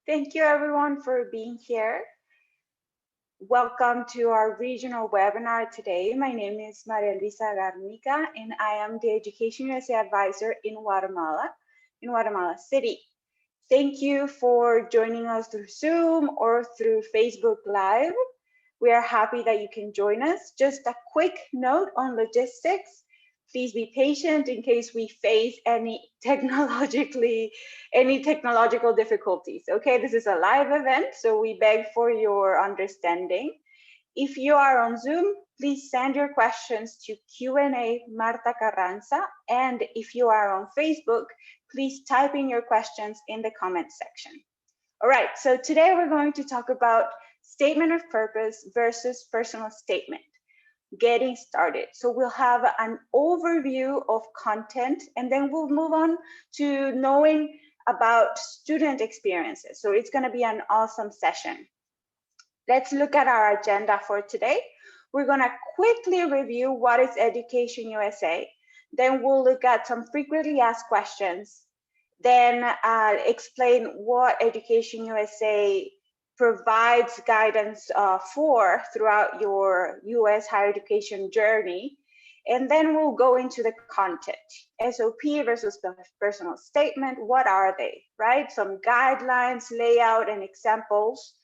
Thank you everyone for being here. Welcome to our regional webinar today. My name is Maria Luisa Garnica and I am the Education USA advisor in Guatemala City. Thank you for joining us through Zoom or through Facebook Live. We are happy that you can join us. Just a quick note on logistics. Please be patient in case we face any technological difficulties. Okay, this is a live event, so we beg for your understanding. If you are on Zoom, please send your questions to Q&A Marta Carranza. And if you are on Facebook, please type in your questions in the comment section. All right, so today we're going to talk about statement of purpose versus personal statement. Getting started. So we'll have an overview of content and then we'll move on to knowing about student experiences. So it's going to be an awesome session. Let's look at our agenda for today. We're going to quickly review what is Education USA. Then we'll look at some frequently asked questions. Then explain what Education USA provides guidance for throughout your US higher education journey. And then we'll go into the content. SOP versus personal statement, what are they, right? Some guidelines, layout, and examples.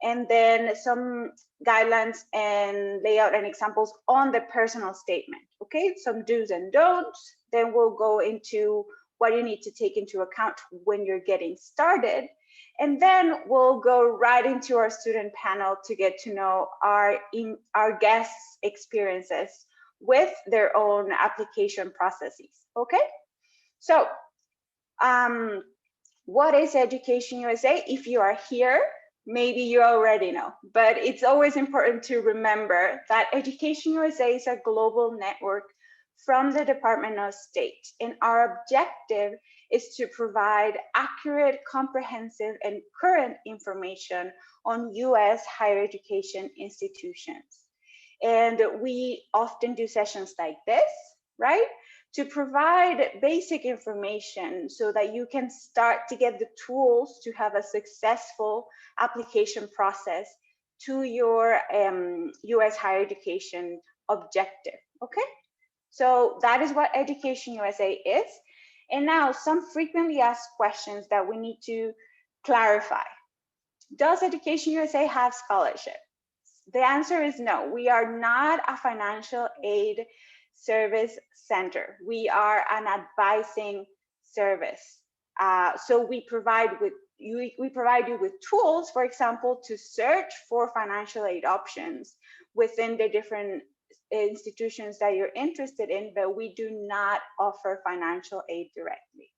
And then some guidelines and layout and examples on the personal statement, okay? Some do's and don'ts. Then we'll go into what you need to take into account when you're getting started. And then we'll go right into our student panel to get to know our guests' experiences with their own application processes, okay? So what is Education USA? If you are here, maybe you already know, but it's always important to remember that Education USA is a global network from the Department of State, and our objective is to provide accurate, comprehensive, and current information on US higher education institutions. And we often do sessions like this, right? To provide basic information so that you can start to get the tools to have a successful application process to your US higher education objective, okay? So that is what Education USA is. And now some frequently asked questions that we need to clarify. Does Education USA have scholarships? The answer is no. We are not a financial aid service center. We are an advising service. So we provide you with tools, for example, to search for financial aid options within the different institutions that you're interested in, but we do not offer financial aid directly.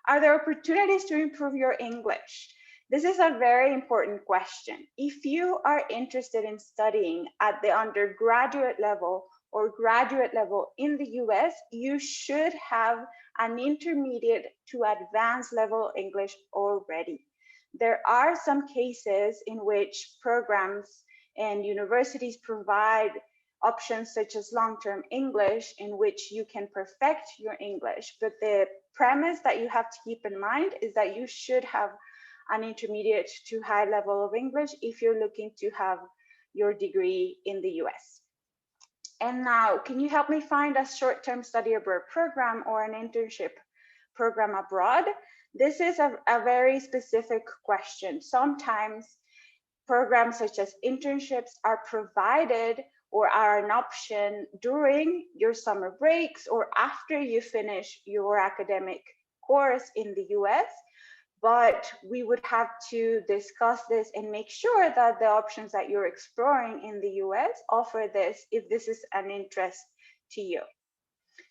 Are there opportunities to improve your English? This is a very important question. If you are interested in studying at the undergraduate level or graduate level in the US, you should have an intermediate to advanced level English already. There are some cases in which programs and universities provide options such as long-term English in which you can perfect your English. But the premise that you have to keep in mind is that you should have an intermediate to high level of English if you're looking to have your degree in the US. And now, can you help me find a short-term study abroad program or an internship program abroad? This is a very specific question. Sometimes programs such as internships are provided or are an option during your summer breaks or after you finish your academic course in the US, but we would have to discuss this and make sure that the options that you're exploring in the US offer this if this is an interest to you.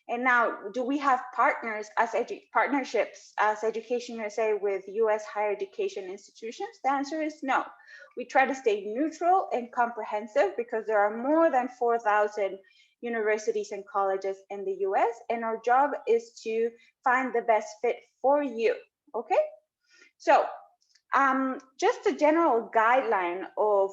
And now, do we have partnerships as Education USA with US higher education institutions? The answer is no. We try to stay neutral and comprehensive because there are more than 4,000 universities and colleges in the US, and our job is to find the best fit for you, okay? So just a general guideline of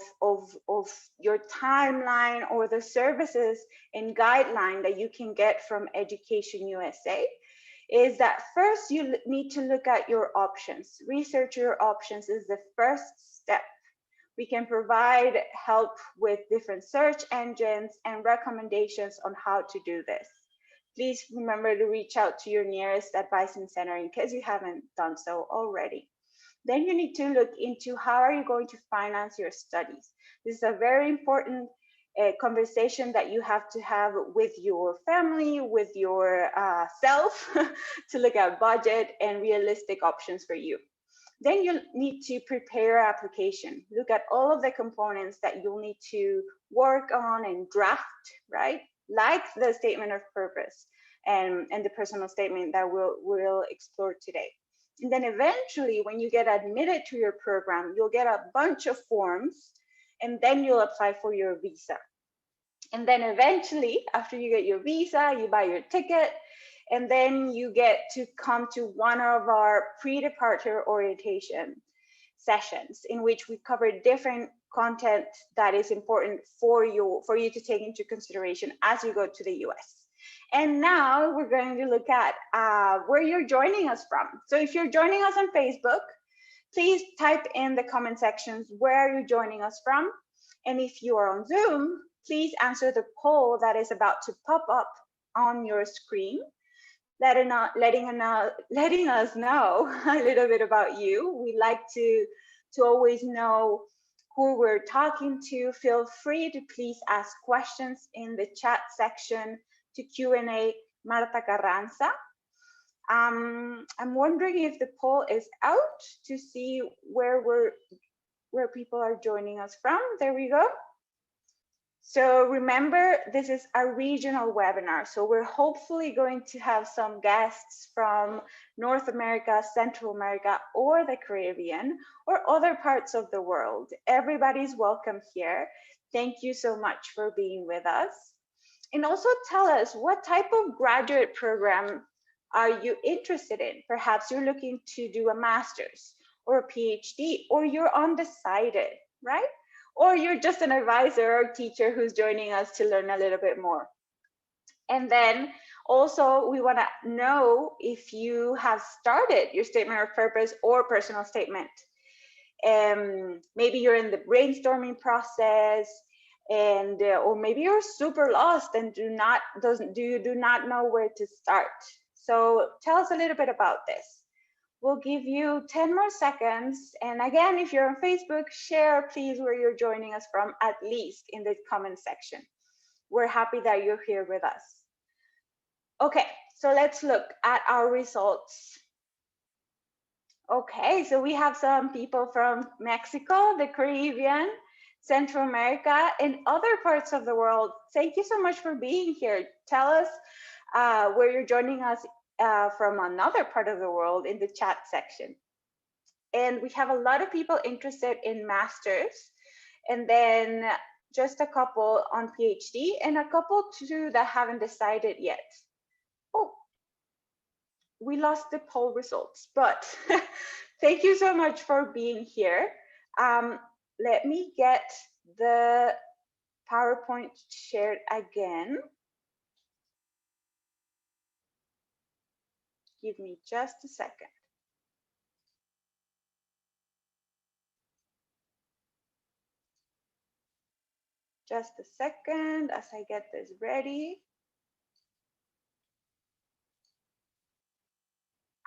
your timeline or the services and guideline that you can get from Education USA is that first you need to look at your options. Research your options is the first step. We can provide help with different search engines and recommendations on how to do this. Please remember to reach out to your nearest advising center in case you haven't done so already. Then you need to look into how are you going to finance your studies. This is a very important conversation that you have to have with your family, with your self, to look at budget and realistic options for you. Then you need to prepare your application. Look at all of the components that you'll need to work on and draft, right? Like the statement of purpose and the personal statement that we'll explore today. And then eventually, when you get admitted to your program, you'll get a bunch of forms, and then you'll apply for your visa. And then eventually, after you get your visa, you buy your ticket, and then you get to come to one of our pre-departure orientation sessions in which we cover different content that is important for you to take into consideration as you go to the US. And now we're going to look at where you're joining us from. So if you're joining us on Facebook, please type in the comment sections where you're joining us from. And if you are on Zoom, please answer the poll that is about to pop up on your screen, letting us know a little bit about you. We like to always know who we're talking to. Feel free to please ask questions in the chat section to Q&A Marta Carranza. I'm wondering if the poll is out to see where people are joining us from. There we go. So remember, this is a regional webinar. So we're hopefully going to have some guests from North America, Central America, or the Caribbean, or other parts of the world. Everybody's welcome here. Thank you so much for being with us. And also tell us, what type of graduate program are you interested in? Perhaps you're looking to do a master's or a PhD, or you're undecided, right? Or you're just an advisor or teacher who's joining us to learn a little bit more. And then also we want to know if you have started your statement of purpose or personal statement. Maybe you're in the brainstorming process, and or maybe you're super lost and do not know where to start. So tell us a little bit about this. We'll give you 10 more seconds. And again, if you're on Facebook, share please where you're joining us from, at least in the comment section. We're happy that you're here with us. Okay, so let's look at our results. Okay, so we have some people from Mexico, the Caribbean, Central America, and other parts of the world. Thank you so much for being here. Tell us where you're joining us from another part of the world in the chat section. And we have a lot of people interested in masters, and then just a couple on PhD, and a couple too that haven't decided yet. Oh, we lost the poll results, but thank you so much for being here. Let me get the PowerPoint shared again. Give me just a second. Just a second as I get this ready.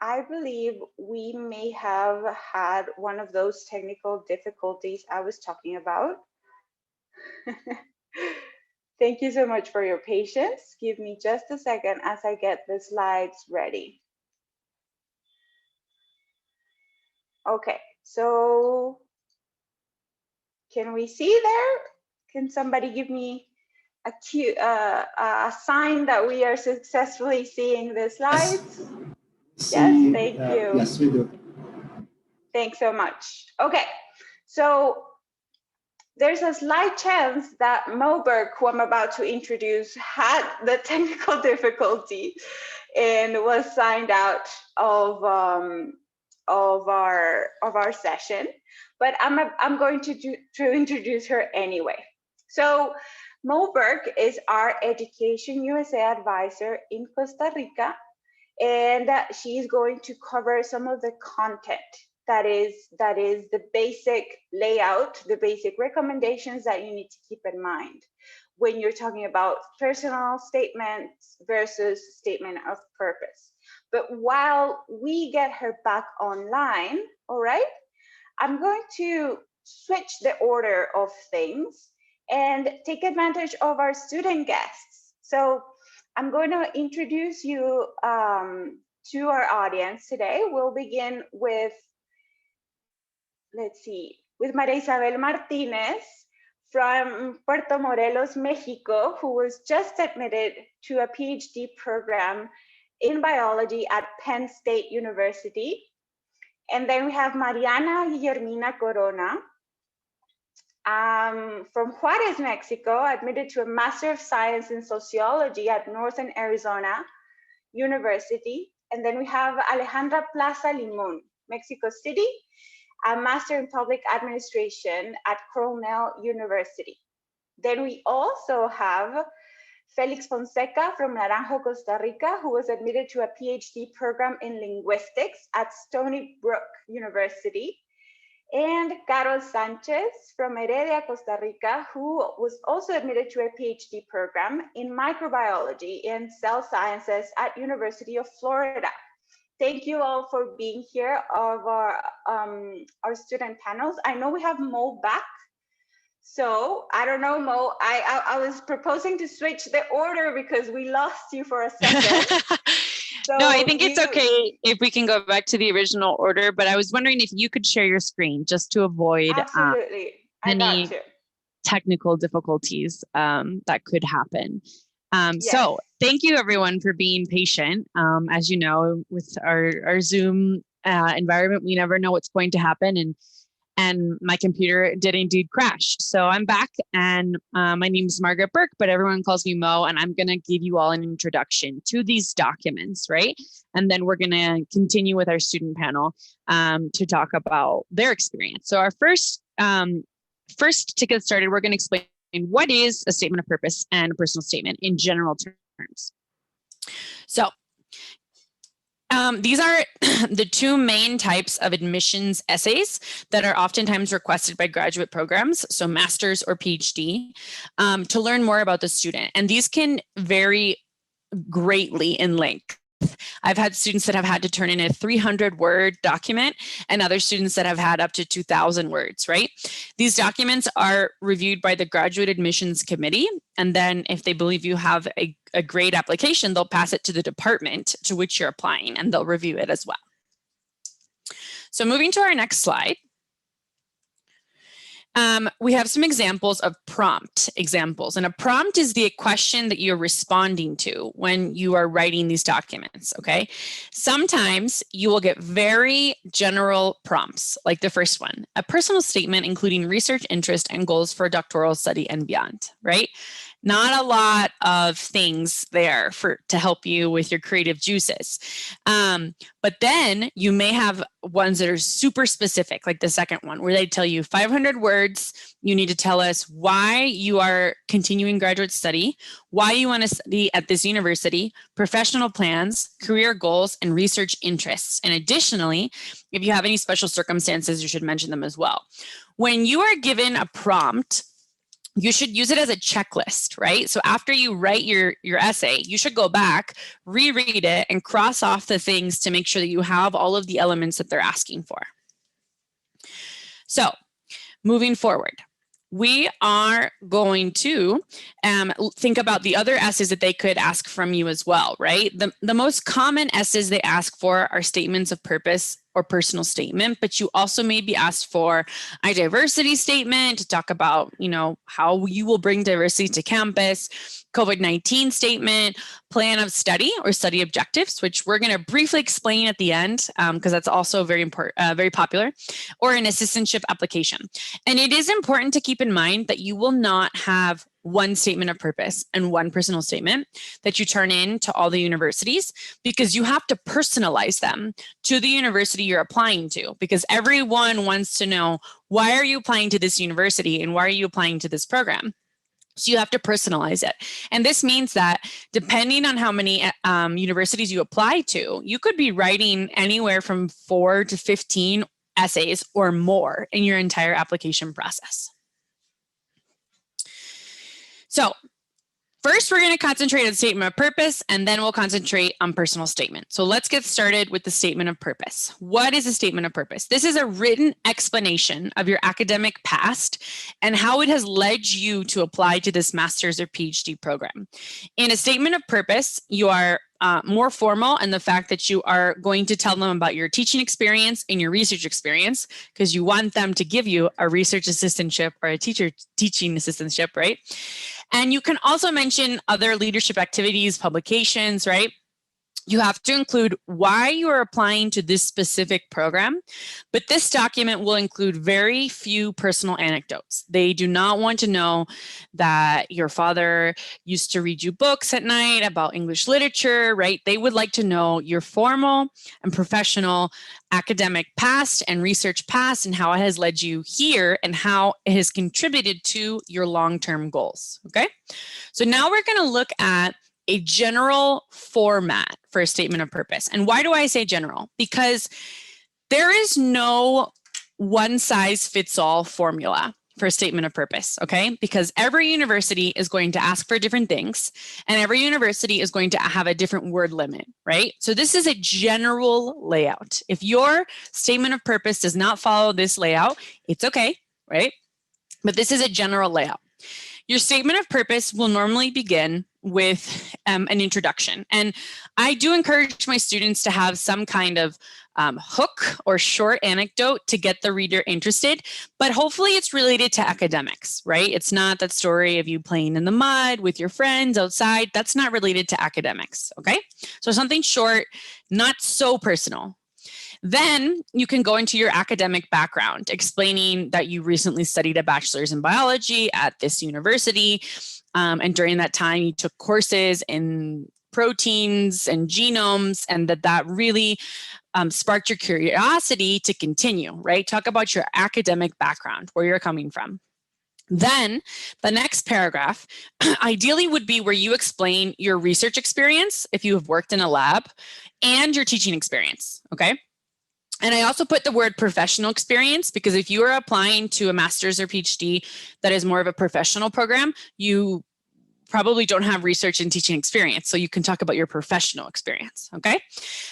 I believe we may have had one of those technical difficulties I was talking about. Thank you so much for your patience. Give me just a second as I get the slides ready. Okay, so can we see there? Can somebody give me a cue, a sign that we are successfully seeing the slides? Yes, thank you. Yes, we do. Thanks so much. Okay, so there's a slight chance that Moberg, who I'm about to introduce, had the technical difficulty and was signed out of our session, but I'm going to introduce her anyway. So Moberg is our Education USA advisor in Costa Rica, And she's going to cover some of the content that is the basic layout, the basic recommendations that you need to keep in mind when you're talking about personal statements versus statement of purpose. But while we get her back online, all right, I'm going to switch the order of things and take advantage of our student guests. So I'm going to introduce you to our audience today. We'll begin with, let's see, with Maria Isabel Martinez from Puerto Morelos, Mexico, who was just admitted to a PhD program in biology at Penn State University. And then we have Mariana Guillermina Corona from Juarez, Mexico, admitted to a Master of Science in Sociology at Northern Arizona University. And then we have Alejandra Plaza Limon, Mexico City, a Master in Public Administration at Cornell University. Then we also have Felix Fonseca from Naranjo, Costa Rica, who was admitted to a PhD program in linguistics at Stony Brook University. And Carol Sanchez from Heredia, Costa Rica, who was also admitted to a PhD program in microbiology and cell sciences at University of Florida. Thank you all for being here of our student panels. I know we have Mo back. So I don't know, Mo, I was proposing to switch the order because we lost you for a second. So no, I think it's okay if we can go back to the original order, but I was wondering if you could share your screen just to avoid any technical difficulties that could happen. Yes. So thank you everyone for being patient. As you know, with our Zoom environment, we never know what's going to happen. And my computer did indeed crash. So I'm back and my name is Margaret Burke, but everyone calls me Mo, and I'm gonna give you all an introduction to these documents, right? And then we're gonna continue with our student panel to talk about their experience. So our first to get started, we're gonna explain what is a statement of purpose and a personal statement in general terms. So these are the two main types of admissions essays that are oftentimes requested by graduate programs, so master's or PhD, to learn more about the student. And these can vary greatly in length. I've had students that have had to turn in a 300-word document and other students that have had up to 2,000 words, right? These documents are reviewed by the Graduate Admissions Committee, and then if they believe you have a great application, they'll pass it to the department to which you're applying, and they'll review it as well. So moving to our next slide. We have some examples of prompt examples, and a prompt is the question that you're responding to when you are writing these documents, okay? Sometimes you will get very general prompts, like the first one, a personal statement including research interest and goals for a doctoral study and beyond, right? Not a lot of things there to help you with your creative juices. But then you may have ones that are super specific, like the second one, where they tell you 500 words, you need to tell us why you are continuing graduate study, why you want to study at this university, professional plans, career goals, and research interests. And additionally, if you have any special circumstances, you should mention them as well. When you are given a prompt, you should use it as a checklist, right? So after you write your essay, you should go back, reread it, and cross off the things to make sure that you have all of the elements that they're asking for. So moving forward, we are going to think about the other essays that they could ask from you as well, right? The most common essays they ask for are statements of purpose or personal statement, but you also may be asked for a diversity statement to talk about, you know, how you will bring diversity to campus, COVID-19 statement, plan of study or study objectives, which we're going to briefly explain at the end because that's also very important, very popular, or an assistantship application. And it is important to keep in mind that you will not have one statement of purpose and one personal statement that you turn in to all the universities, because you have to personalize them to the university you're applying to, because everyone wants to know, why are you applying to this university and why are you applying to this program? So you have to personalize it. And this means that depending on how many universities you apply to, you could be writing anywhere from 4 to 15 essays or more in your entire application process. So first, we're going to concentrate on the statement of purpose, and then we'll concentrate on personal statement. So let's get started with the statement of purpose. What is a statement of purpose? This is a written explanation of your academic past and how it has led you to apply to this master's or PhD program. In a statement of purpose, you are more formal in the fact that you are going to tell them about your teaching experience and your research experience, because you want them to give you a research assistantship or a teaching assistantship, right? And you can also mention other leadership activities, publications, right? You have to include why you are applying to this specific program, but this document will include very few personal anecdotes. They do not want to know that your father used to read you books at night about English literature, right? They would like to know your formal and professional academic past and research past and how it has led you here and how it has contributed to your long-term goals, okay? So now we're gonna look at a general format for a statement of purpose. And why do I say general? Because there is no one size fits all formula for a statement of purpose, okay? Because every university is going to ask for different things, and every university is going to have a different word limit, right? So this is a general layout. If your statement of purpose does not follow this layout, it's okay, right? But this is a general layout. Your statement of purpose will normally begin with an introduction. And I do encourage my students to have some kind of hook or short anecdote to get the reader interested, but hopefully it's related to academics, right? It's not that story of you playing in the mud with your friends outside. That's not related to academics, okay? So something short, not so personal. Then you can go into your academic background, explaining that you recently studied a bachelor's in biology at this university. And during that time, you took courses in proteins and genomes, and that really sparked your curiosity to continue, right? Talk about your academic background, where you're coming from. Then the next paragraph ideally would be where you explain your research experience, if you have worked in a lab, and your teaching experience, okay? And I also put the word professional experience because if you are applying to a master's or PhD that is more of a professional program, you probably don't have research and teaching experience. So you can talk about your professional experience, okay?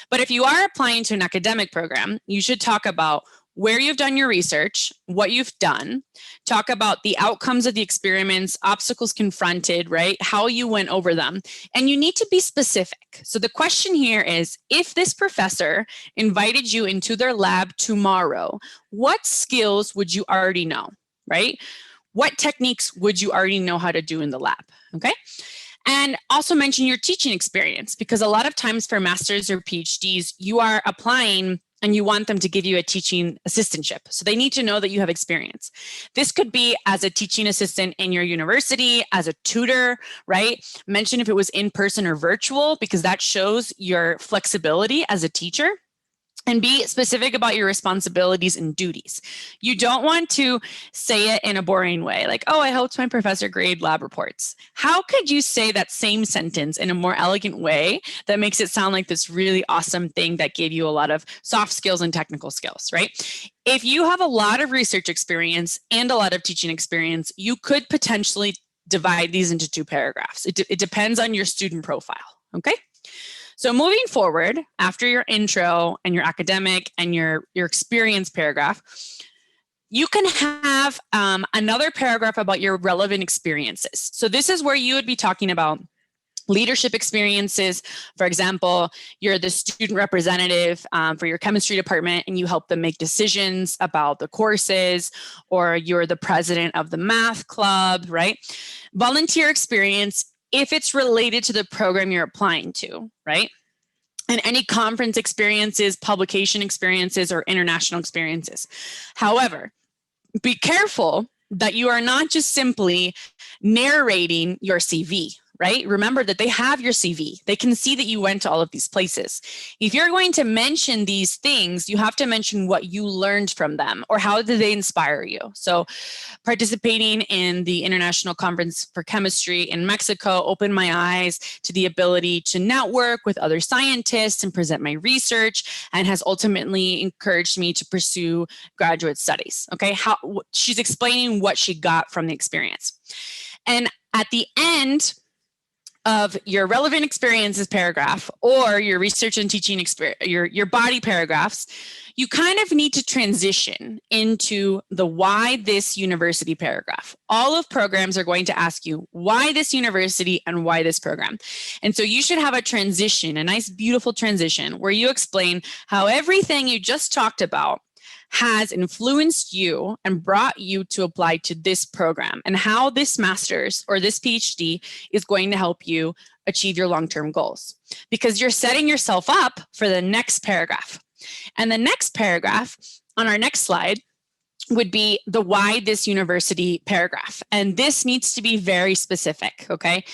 But if you are applying to an academic program, you should talk about where you've done your research, what you've done, talk about the outcomes of the experiments, obstacles confronted, right? How you went over them. And you need to be specific. So the question here is, if this professor invited you into their lab tomorrow, what skills would you already know, right? What techniques would you already know how to do in the lab, okay? And also mention your teaching experience, because a lot of times for masters or PhDs, you are applying and you want them to give you a teaching assistantship. So they need to know that you have experience. This could be as a teaching assistant in your university, as a tutor, right? Mention if it was in person or virtual, because that shows your flexibility as a teacher. And be specific about your responsibilities and duties. You don't want to say it in a boring way, like, oh, I helped my professor grade lab reports. How could you say that same sentence in a more elegant way that makes it sound like this really awesome thing that gave you a lot of soft skills and technical skills, right? If you have a lot of research experience and a lot of teaching experience, you could potentially divide these into 2 paragraphs. It depends on your student profile, okay? So moving forward, after your intro and your academic and your experience paragraph, you can have another paragraph about your relevant experiences. So this is where you would be talking about leadership experiences. For example, you're the student representative for your chemistry department and you help them make decisions about the courses, or you're the president of the math club, right? Volunteer experience, if it's related to the program you're applying to, right? And any conference experiences, publication experiences, or international experiences. However, be careful that you are not just simply narrating your CV, right? Remember that they have your CV. They can see that you went to all of these places. If you're going to mention these things, you have to mention what you learned from them or how did they inspire you. So participating in the International Conference for Chemistry in Mexico opened my eyes to the ability to network with other scientists and present my research, and has ultimately encouraged me to pursue graduate studies. Okay, she's explaining what she got from the experience. And at the end of your relevant experiences paragraph or your research and teaching experience, your body paragraphs, you kind of need to transition into the why this university paragraph. All of programs are going to ask you why this university and why this program. And so you should have a transition, a nice, beautiful transition where you explain how everything you just talked about has influenced you and brought you to apply to this program, and how this master's or this PhD is going to help you achieve your long-term goals, because you're setting yourself up for the next paragraph. And the next paragraph on our next slide would be the why this university paragraph. And this needs to be very specific, okay?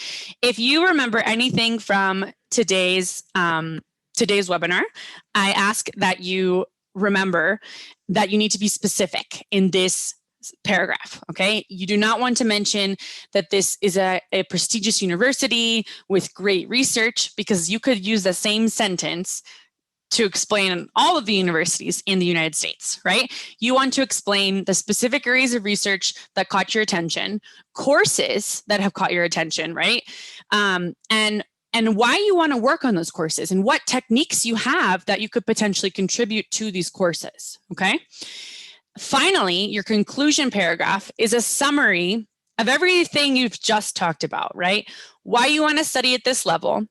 If you remember anything from today's webinar, I ask that you remember that you need to be specific in this paragraph, okay? You do not want to mention that this is a prestigious university with great research, because you could use the same sentence to explain all of the universities in the United States, right? You want to explain the specific areas of research that caught your attention, courses that have caught your attention, right? And why you want to work on those courses and what techniques you have that you could potentially contribute to these courses, okay? Finally, your conclusion paragraph is a summary of everything you've just talked about, right? Why you want to study at this level,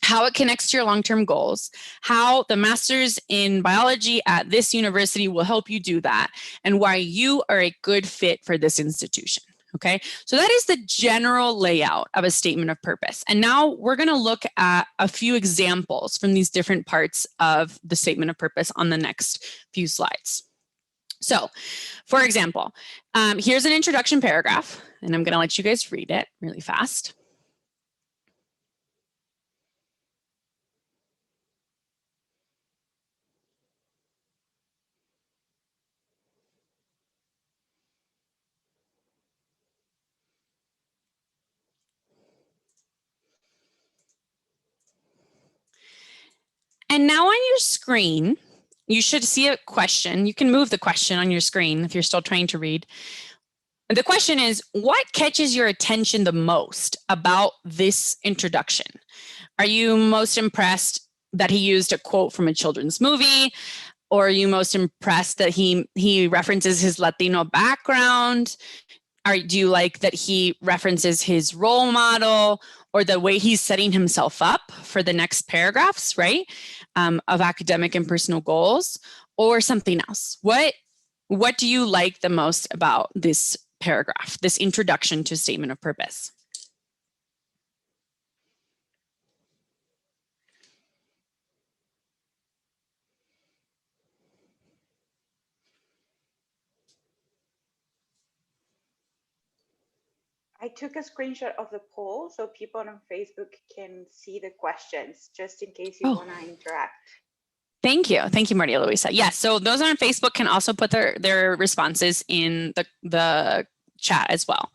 how it connects to your long-term goals, how the master's in biology at this university will help you do that, and why you are a good fit for this institution. Okay, so that is the general layout of a statement of purpose. And now we're going to look at a few examples from these different parts of the statement of purpose on the next few slides. So, for example, here's an introduction paragraph, and I'm going to let you guys read it really fast. And now on your screen, you should see a question. You can move the question on your screen if you're still trying to read. The question is, what catches your attention the most about this introduction? Are you most impressed that he used a quote from a children's movie? Or are you most impressed that he references his Latino background? Do you like that he references his role model, or the way he's setting himself up for the next paragraphs, right, of academic and personal goals, or something else? What do you like the most about this paragraph, this introduction to statement of purpose? I took a screenshot of the poll so people on Facebook can see the questions, just in case you want to interact. Thank you. Thank you, Maria Luisa. Yes, so those on Facebook can also put their responses in the chat as well.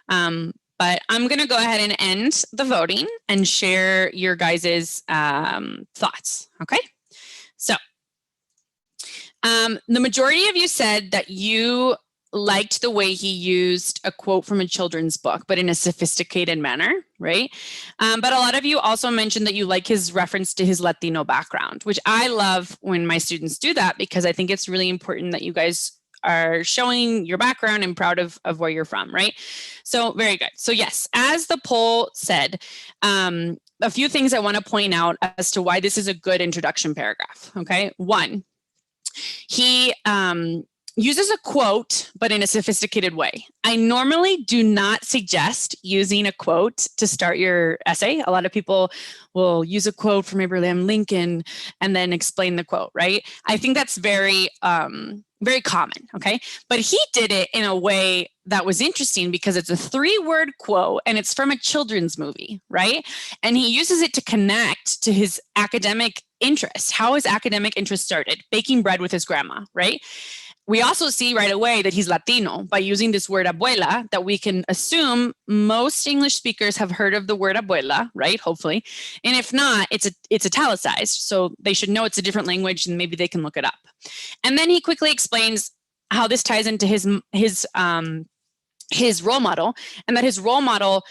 But I'm going to go ahead and end the voting and share your guys' thoughts, okay? So the majority of you said that you liked the way he used a quote from a children's book, but in a sophisticated manner, right? But a lot of you also mentioned that you like his reference to his Latino background, which I love when my students do that, because I think it's really important that you guys are showing your background and proud of where you're from, right? So very good. So yes, as the poll said, a few things I want to point out as to why this is a good introduction paragraph, okay? One, he uses a quote, but in a sophisticated way. I normally do not suggest using a quote to start your essay. A lot of people will use a quote from Abraham Lincoln and then explain the quote, right? I think that's very, very common, okay? But he did it in a way that was interesting because it's a 3-word quote and it's from a children's movie, right? And he uses it to connect to his academic interest. How his academic interest started, baking bread with his grandma, right? We also see right away that he's Latino by using this word abuela, that we can assume most English speakers have heard of the word abuela, right? Hopefully. And if not, it's italicized. So they should know it's a different language and maybe they can look it up. And then he quickly explains how this ties into his role model, and that his role model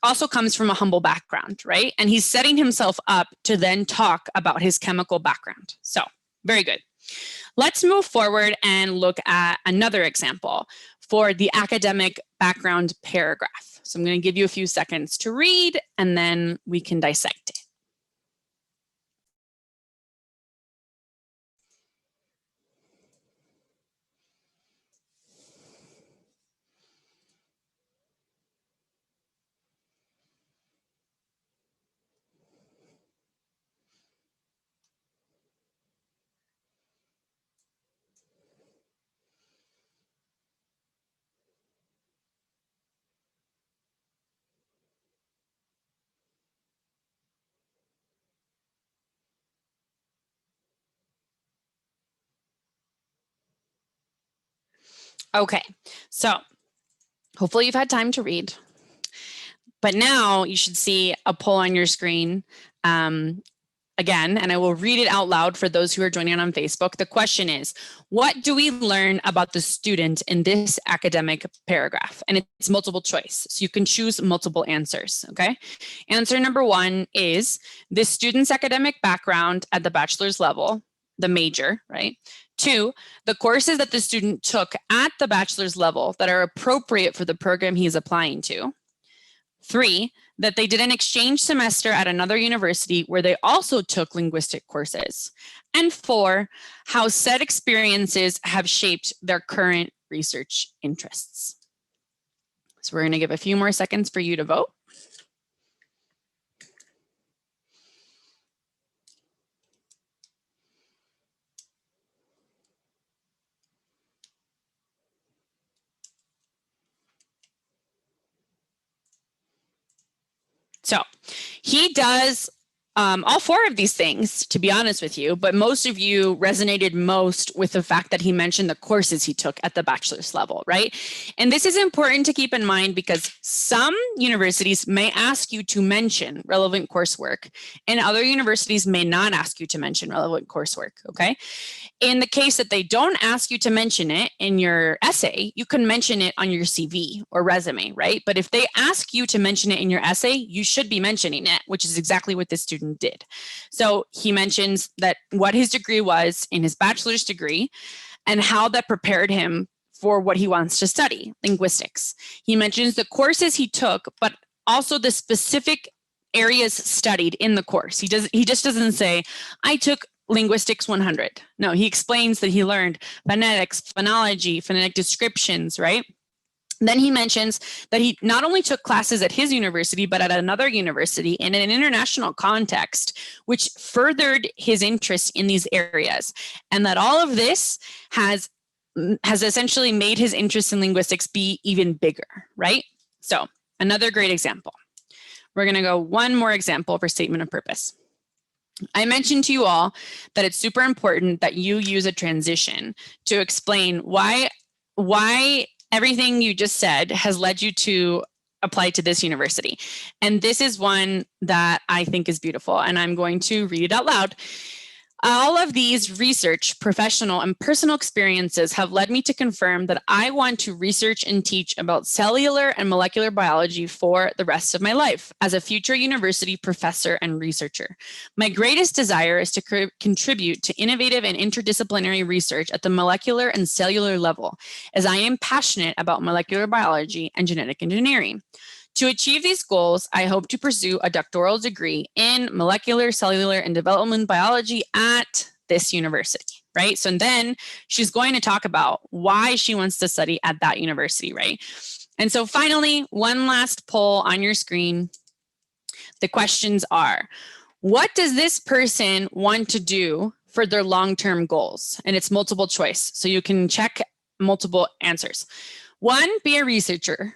also comes from a humble background, right? And he's setting himself up to then talk about his chemical background. So very good. Let's move forward and look at another example for the academic background paragraph. So I'm going to give you a few seconds to read and then we can dissect it. Okay, so hopefully you've had time to read, but now you should see a poll on your screen again, and I will read it out loud for those who are joining on Facebook. The question is, what do we learn about the student in this academic paragraph? And it's multiple choice, so you can choose multiple answers, okay? Answer number 1 is this student's academic background at the bachelor's level, the major, right? 2, the courses that the student took at the bachelor's level that are appropriate for the program he is applying to. 3, that they did an exchange semester at another university where they also took linguistic courses. And 4, how said experiences have shaped their current research interests. So we're going to give a few more seconds for you to vote. So he does all 4 of these things, to be honest with you, but most of you resonated most with the fact that he mentioned the courses he took at the bachelor's level, right? And this is important to keep in mind because some universities may ask you to mention relevant coursework and other universities may not ask you to mention relevant coursework, okay? In the case that they don't ask you to mention it in your essay, you can mention it on your CV or resume, right? But if they ask you to mention it in your essay, you should be mentioning it, which is exactly what this student did. So he mentions that what his degree was in his bachelor's degree and how that prepared him for what he wants to study, linguistics. He mentions the courses he took, but also the specific areas studied in the course. He just doesn't say, I took Linguistics 100. No, he explains that he learned phonetics, phonology, phonetic descriptions, right? Then he mentions that he not only took classes at his university, but at another university in an international context, which furthered his interest in these areas. And that all of this has essentially made his interest in linguistics be even bigger, right? So another great example. We're going to go one more example for statement of purpose. I mentioned to you all that it's super important that you use a transition to explain why everything you just said has led you to apply to this university. And this is one that I think is beautiful, and I'm going to read it out loud. All of these research, professional, and personal experiences have led me to confirm that I want to research and teach about cellular and molecular biology for the rest of my life as a future university professor and researcher. My greatest desire is to contribute to innovative and interdisciplinary research at the molecular and cellular level, as I am passionate about molecular biology and genetic engineering. To achieve these goals, I hope to pursue a doctoral degree in molecular, cellular, and development biology at this university, right? So then she's going to talk about why she wants to study at that university, right? And so finally, one last poll on your screen. The questions are, what does this person want to do for their long-term goals? And it's multiple choice, so you can check multiple answers. 1, be a researcher,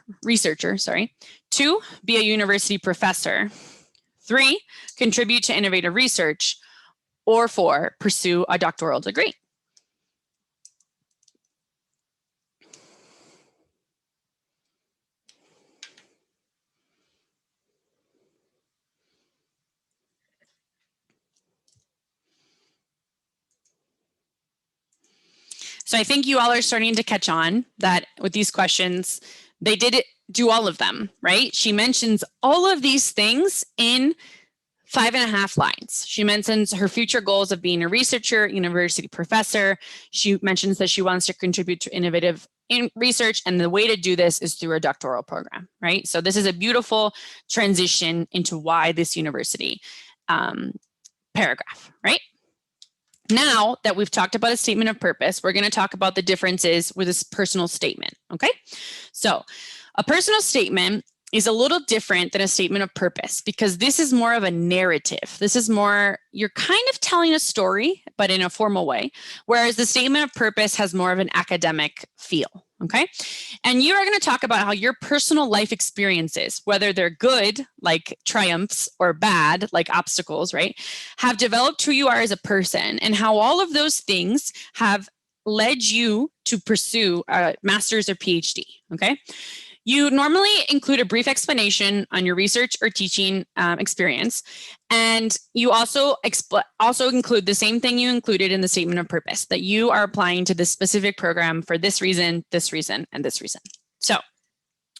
sorry. 2, be a university professor. 3, contribute to innovative research. Or 4, pursue a doctoral degree. So I think you all are starting to catch on that with these questions, they did do all of them, right? She mentions all of these things in 5.5 lines. She mentions her future goals of being a researcher, university professor. She mentions that she wants to contribute to innovative research, and the way to do this is through a doctoral program, right? So this is a beautiful transition into why this university paragraph, right? Now that we've talked about a statement of purpose, we're going to talk about the differences with this personal statement, okay? So a personal statement is a little different than a statement of purpose because this is more of a narrative. This is more, you're kind of telling a story, but in a formal way, whereas the statement of purpose has more of an academic feel, okay? And you are going to talk about how your personal life experiences, whether they're good, like triumphs, or bad, like obstacles, right, have developed who you are as a person and how all of those things have led you to pursue a master's or PhD, okay? You normally include a brief explanation on your research or teaching experience, and you also include the same thing you included in the statement of purpose, that you are applying to this specific program for this reason, and this reason. So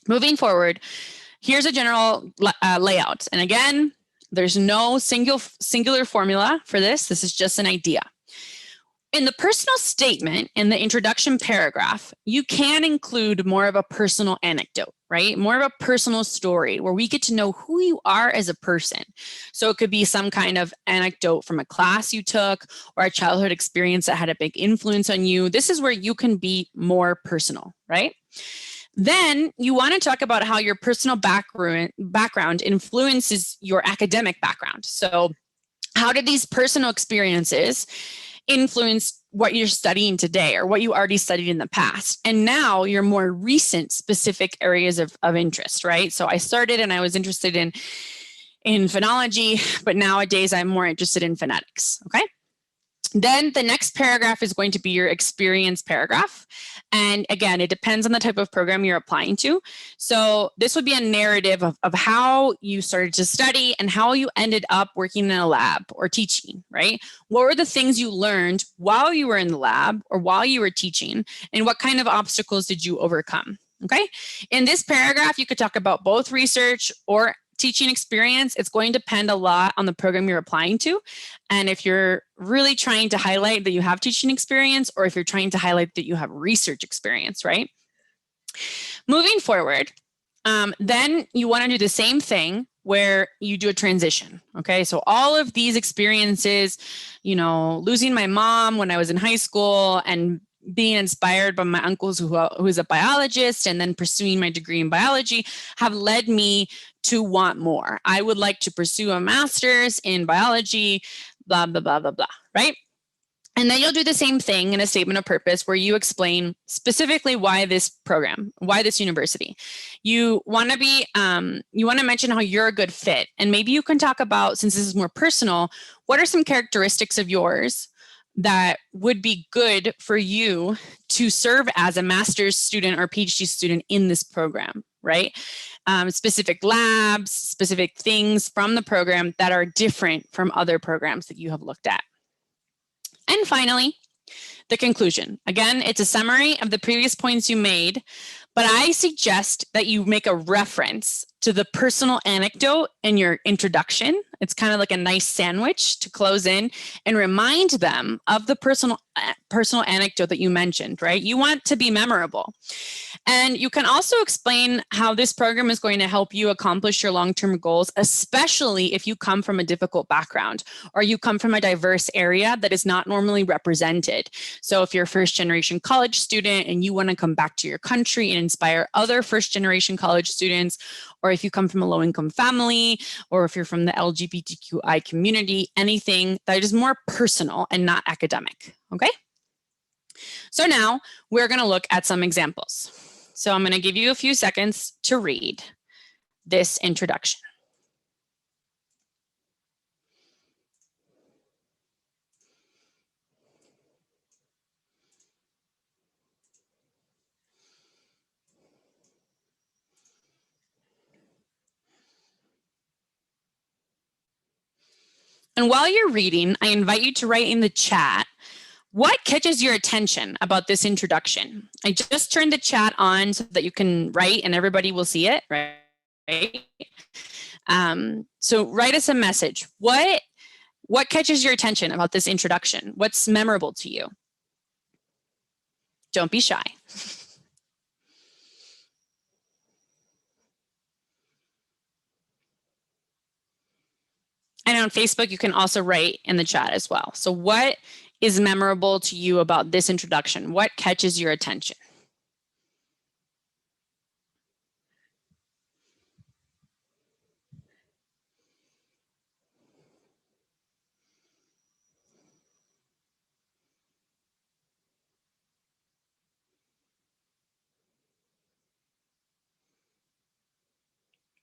moving forward, here's a general layout. And again, there's no singular formula for this. This is just an idea. In the personal statement, in the introduction paragraph, you can include more of a personal anecdote, right? More of a personal story where we get to know who you are as a person. So it could be some kind of anecdote from a class you took or a childhood experience that had a big influence on you. This is where you can be more personal, right? Then you want to talk about how your personal background influences your academic background. So how did these personal experiences influence what you're studying today or what you already studied in the past? And now your more recent specific areas of interest, right? So I started and I was interested in phonology, but nowadays I'm more interested in phonetics, okay? Then the next paragraph is going to be your experience paragraph. And again, it depends on the type of program you're applying to. So this would be a narrative of how you started to study and how you ended up working in a lab or teaching, right? What were the things you learned while you were in the lab or while you were teaching, and what kind of obstacles did you overcome, okay? In this paragraph, you could talk about both research or teaching experience. It's going to depend a lot on the program you're applying to. And if you're really trying to highlight that you have teaching experience, or if you're trying to highlight that you have research experience, right? Moving forward, then you want to do the same thing where you do a transition, okay? So all of these experiences, you know, losing my mom when I was in high school and being inspired by my uncles who is a biologist and then pursuing my degree in biology have led me to want more. I would like to pursue a master's in biology, blah, blah, blah, blah, blah, right? And then you'll do the same thing in a statement of purpose where you explain specifically why this program, why this university. You want to mention how you're a good fit. And maybe you can talk about, since this is more personal, what are some characteristics of yours that would be good for you to serve as a master's student or PhD student in this program, right? Specific labs, specific things from the program that are different from other programs that you have looked at. And finally, the conclusion. Again, it's a summary of the previous points you made, but I suggest that you make a reference to the personal anecdote in your introduction. It's kind of like a nice sandwich to close in and remind them of the personal anecdote that you mentioned, right? You want to be memorable. And you can also explain how this program is going to help you accomplish your long-term goals, especially if you come from a difficult background or you come from a diverse area that is not normally represented. So if you're a first-generation college student and you want to come back to your country and inspire other first-generation college students, or if you come from a low-income family, or if you're from the LGBTQI community, anything that is more personal and not academic, okay? So now we're going to look at some examples. So I'm going to give you a few seconds to read this introduction. And while you're reading, I invite you to write in the chat what catches your attention about this introduction. I just turned the chat on so that you can write and everybody will see it, right? So write us a message. What catches your attention about this introduction? What's memorable to you? Don't be shy. And on Facebook, you can also write in the chat as well. So what is memorable to you about this introduction? What catches your attention?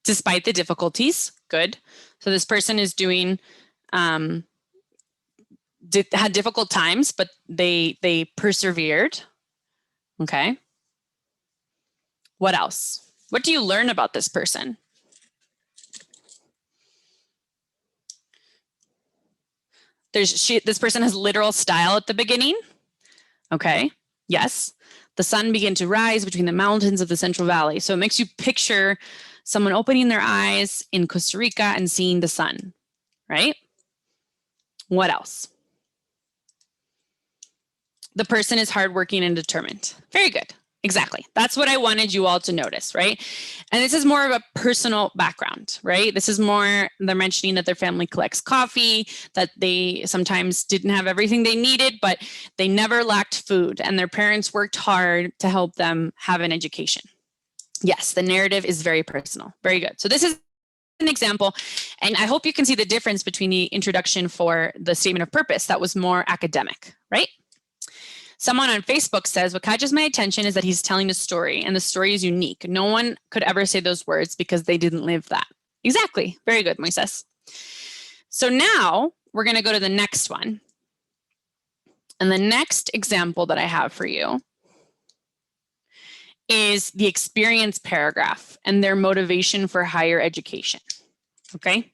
Despite the difficulties, good. So this person is doing, had difficult times, but they persevered. Okay. What else? What do you learn about this person? This person has literal style at the beginning. Okay. Yes. The sun began to rise between the mountains of the Central Valley. So it makes you picture someone opening their eyes in Costa Rica and seeing the sun, right? What else? The person is hardworking and determined. Very good. Exactly. That's what I wanted you all to notice, right? And this is more of a personal background, right? This is more, they're mentioning that their family collects coffee, that they sometimes didn't have everything they needed, but they never lacked food, and their parents worked hard to help them have an education. Yes, the narrative is very personal. Very good. So this is an example, and I hope you can see the difference between the introduction for the statement of purpose that was more academic, right? Someone on Facebook says, what catches my attention is that he's telling a story, and the story is unique. No one could ever say those words because they didn't live that. Exactly. Very good, Moises. So now we're going to go to the next one. And the next example that I have for you is the experience paragraph and their motivation for higher education. Okay.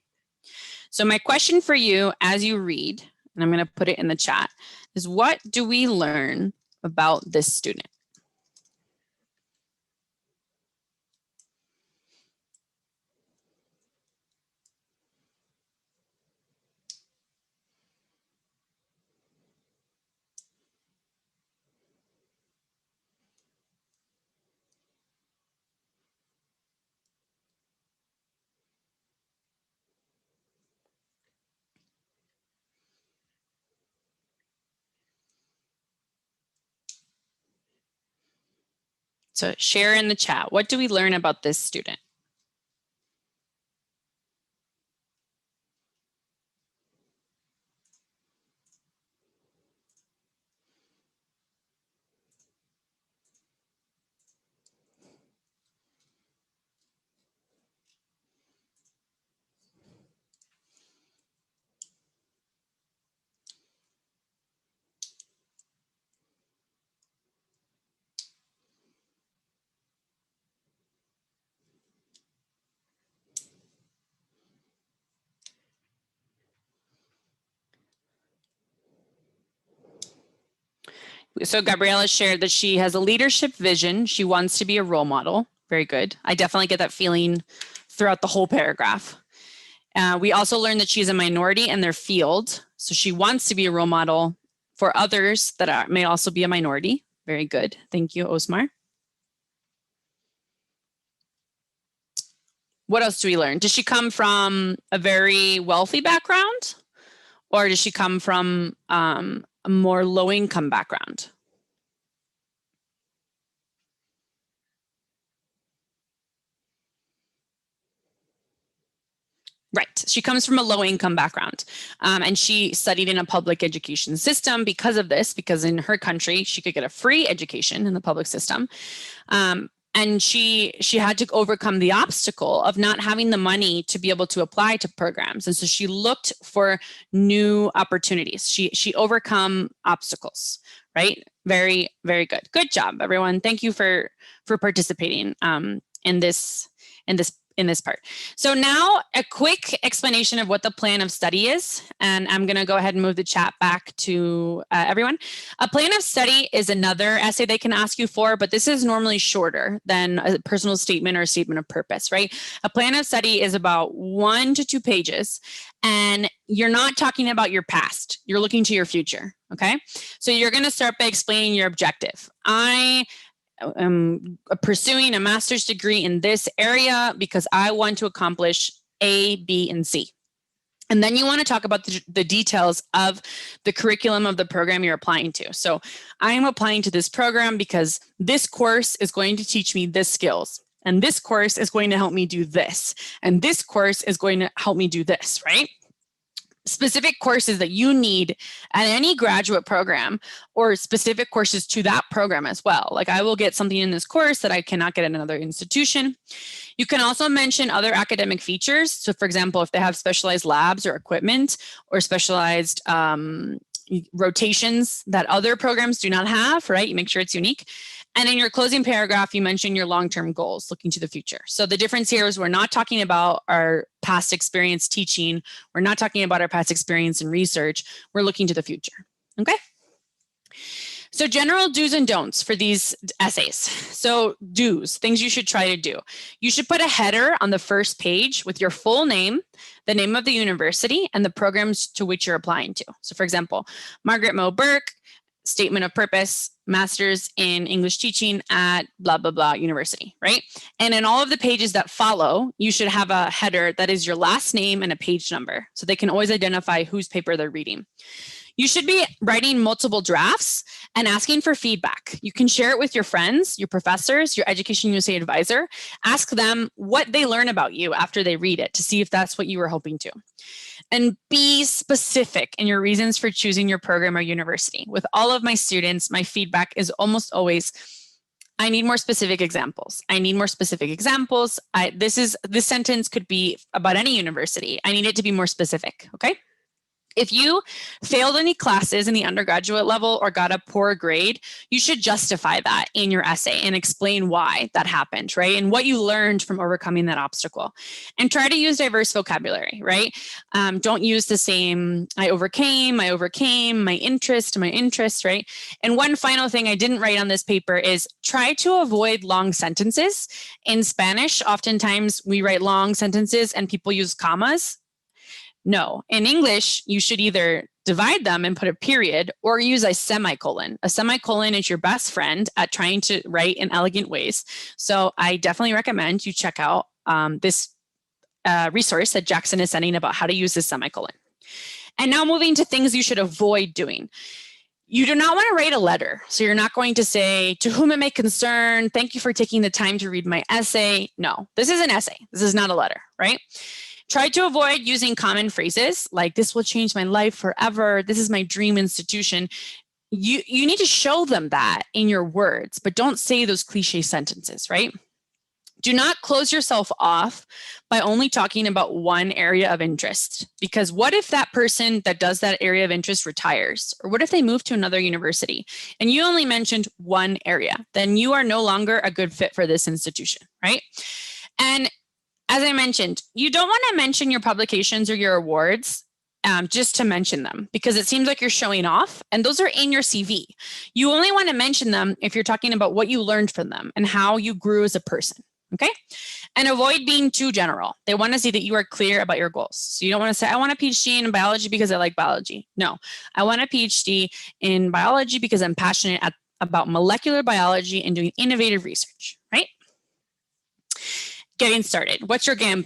So my question for you as you read, and I'm going to put it in the chat, is what do we learn about this student? So share in the chat. What do we learn about this student? So Gabriela shared that she has a leadership vision. She wants to be a role model. Very good. I definitely get that feeling throughout the whole paragraph. We also learned that she's a minority in their field. So she wants to be a role model for others that may also be a minority. Very good. Thank you, Osmar. What else do we learn? Does she come from a very wealthy background? Or does she come from a more low-income background? Right. She comes from a low-income background, and she studied in a public education system because of this, because in her country, she could get a free education in the public system. And and she had to overcome the obstacle of not having the money to be able to apply to programs. And so she looked for new opportunities. She overcome obstacles, right? Very, very good. Good job, everyone. Thank you for participating in this part. So now a quick explanation of what the plan of study is. And I'm going to go ahead and move the chat back to everyone. A plan of study is another essay they can ask you for, but this is normally shorter than a personal statement or a statement of purpose, right? A plan of study is about 1 to 2 pages, and you're not talking about your past. You're looking to your future, okay? So you're going to start by explaining your objective. I pursuing a master's degree in this area because I want to accomplish A, B, and C. And then you want to talk about the details of the curriculum of the program you're applying to. So I'm applying to this program because this course is going to teach me this skills. And this course is going to help me do this. And this course is going to help me do this, right? Specific courses that you need at any graduate program, or specific courses to that program as well. Like, I will get something in this course that I cannot get at another institution. You can also mention other academic features. So for example, if they have specialized labs or equipment or specialized rotations that other programs do not have, right? You make sure it's unique. And in your closing paragraph, you mention your long-term goals, looking to the future. So the difference here is we're not talking about our past experience teaching. We're not talking about our past experience in research. We're looking to the future, okay? So general do's and don'ts for these essays. So do's, things you should try to do. You should put a header on the first page with your full name, the name of the university, and the programs to which you're applying to. So for example, Margaret Mo Burke, statement of purpose, master's in English teaching at blah, blah, blah university, right? And in all of the pages that follow, you should have a header that is your last name and a page number, so they can always identify whose paper they're reading. You should be writing multiple drafts and asking for feedback. You can share it with your friends, your professors, your EducationUSA advisor. Ask them what they learn about you after they read it to see if that's what you were hoping to. And be specific in your reasons for choosing your program or university. With all of my students, my feedback is almost always, I need more specific examples. I need more specific examples. This sentence could be about any university. I need it to be more specific, okay? If you failed any classes in the undergraduate level or got a poor grade, you should justify that in your essay and explain why that happened, right? And what you learned from overcoming that obstacle. And try to use diverse vocabulary, right? Don't use the same, I overcame, my interest, right? And one final thing I didn't write on this paper is try to avoid long sentences. In Spanish, oftentimes we write long sentences and people use commas. No, in English, you should either divide them and put a period or use a semicolon. A semicolon is your best friend at trying to write in elegant ways. So I definitely recommend you check out this resource that Jackson is sending about how to use this semicolon. And now moving to things you should avoid doing. You do not want to write a letter. So you're not going to say, to whom it may concern, thank you for taking the time to read my essay. No, this is an essay. This is not a letter, right? Try to avoid using common phrases like, this will change my life forever. This is my dream institution. You need to show them that in your words, but don't say those cliche sentences, right? Do not close yourself off by only talking about one area of interest, because what if that person that does that area of interest retires? Or what if they move to another university and you only mentioned one area? Then you are no longer a good fit for this institution, right? And as I mentioned, you don't want to mention your publications or your awards just to mention them, because it seems like you're showing off, and those are in your CV. You only want to mention them if you're talking about what you learned from them and how you grew as a person, okay? And avoid being too general. They want to see that you are clear about your goals. So you don't want to say, I want a PhD in biology because I like biology. No, I want a PhD in biology because I'm passionate about molecular biology and doing innovative research, right? Getting started. What's your game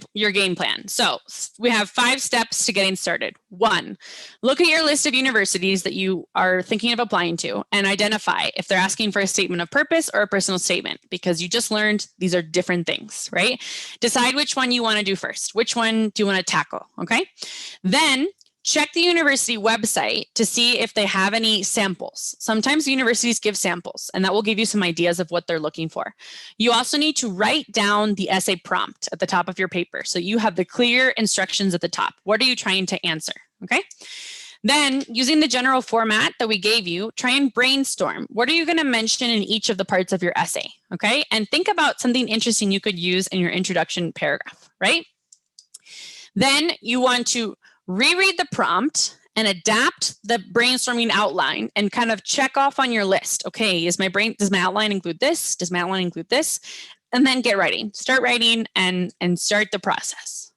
plan? So we have 5 steps to getting started. 1, look at your list of universities that you are thinking of applying to and identify if they're asking for a statement of purpose or a personal statement, because you just learned these are different things, right? Decide which one you want to do first. Which one do you want to tackle, okay? Then Check the university website to see if they have any samples. Sometimes universities give samples, and that will give you some ideas of what they're looking for. You also need to write down the essay prompt at the top of your paper, so you have the clear instructions at the top. What are you trying to answer? Okay. Then, using the general format that we gave you, try and brainstorm. What are you going to mention in each of the parts of your essay? Okay. And think about something interesting you could use in your introduction paragraph, right? Then you want to reread the prompt and adapt the brainstorming outline and kind of check off on your list. Okay, does my outline include this? Does my outline include this? And then get writing. Start writing and start the process.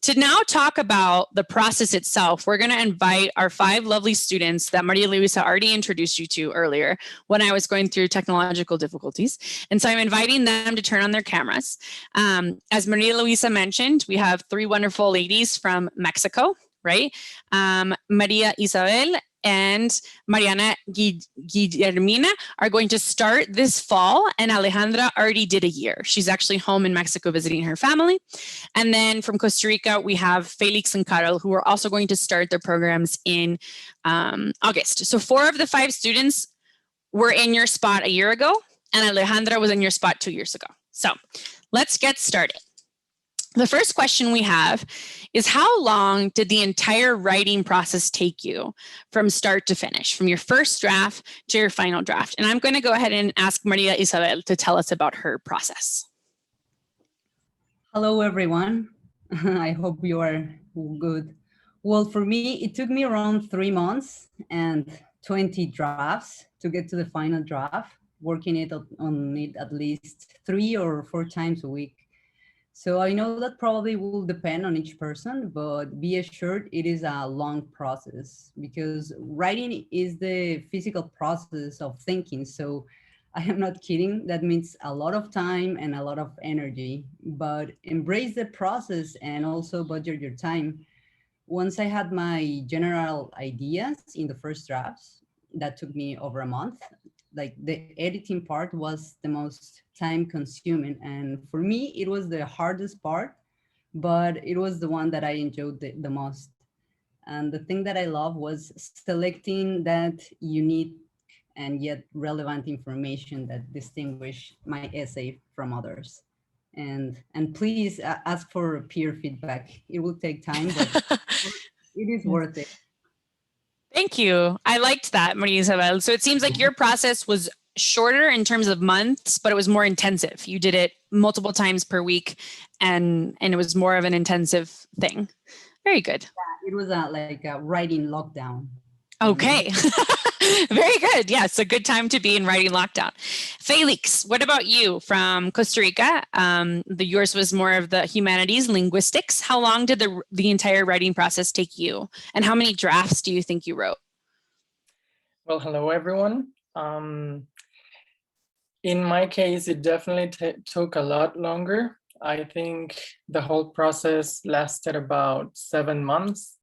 To now talk about the process itself, we're going to invite our 5 lovely students that Maria Luisa already introduced you to earlier when I was going through technological difficulties. And so I'm inviting them to turn on their cameras. As Maria Luisa mentioned, we have 3 wonderful ladies from Mexico, right? Maria Isabel and Mariana Guillermina are going to start this fall, and Alejandra already did a year. She's actually home in Mexico visiting her family. And then from Costa Rica, we have Felix and Carol, who are also going to start their programs in August. So 4 of the 5 students were in your spot a year ago, and Alejandra was in your spot 2 years ago. So let's get started. The first question we have is, how long did the entire writing process take you from start to finish, from your first draft to your final draft? And I'm going to go ahead and ask Maria Isabel to tell us about her process. Hello, everyone. I hope you are good. Well, for me, it took me around 3 months and 20 drafts to get to the final draft, working on it at least 3 or 4 times a week. So I know that probably will depend on each person, but be assured it is a long process, because writing is the physical process of thinking. So I am not kidding. That means a lot of time and a lot of energy, but embrace the process and also budget your time. Once I had my general ideas in the first drafts, that took me over a month. Like, the editing part was the most time consuming. And for me, it was the hardest part, but it was the one that I enjoyed the most. And the thing that I love was selecting that unique and yet relevant information that distinguish my essay from others. And please ask for peer feedback. It will take time, but it is worth it. Thank you. I liked that, Maria Isabel. So it seems like your process was shorter in terms of months, but it was more intensive. You did it multiple times per week, and it was more of an intensive thing. Very good. Yeah, it was like a writing lockdown. Okay. Very good. Yes, a good time to be in writing lockdown. Felix, what about you from Costa Rica? Yours was more of the humanities, linguistics. How long did the entire writing process take you? And how many drafts do you think you wrote? Well, hello, everyone. In my case, it definitely took a lot longer. I think the whole process lasted about 7 months.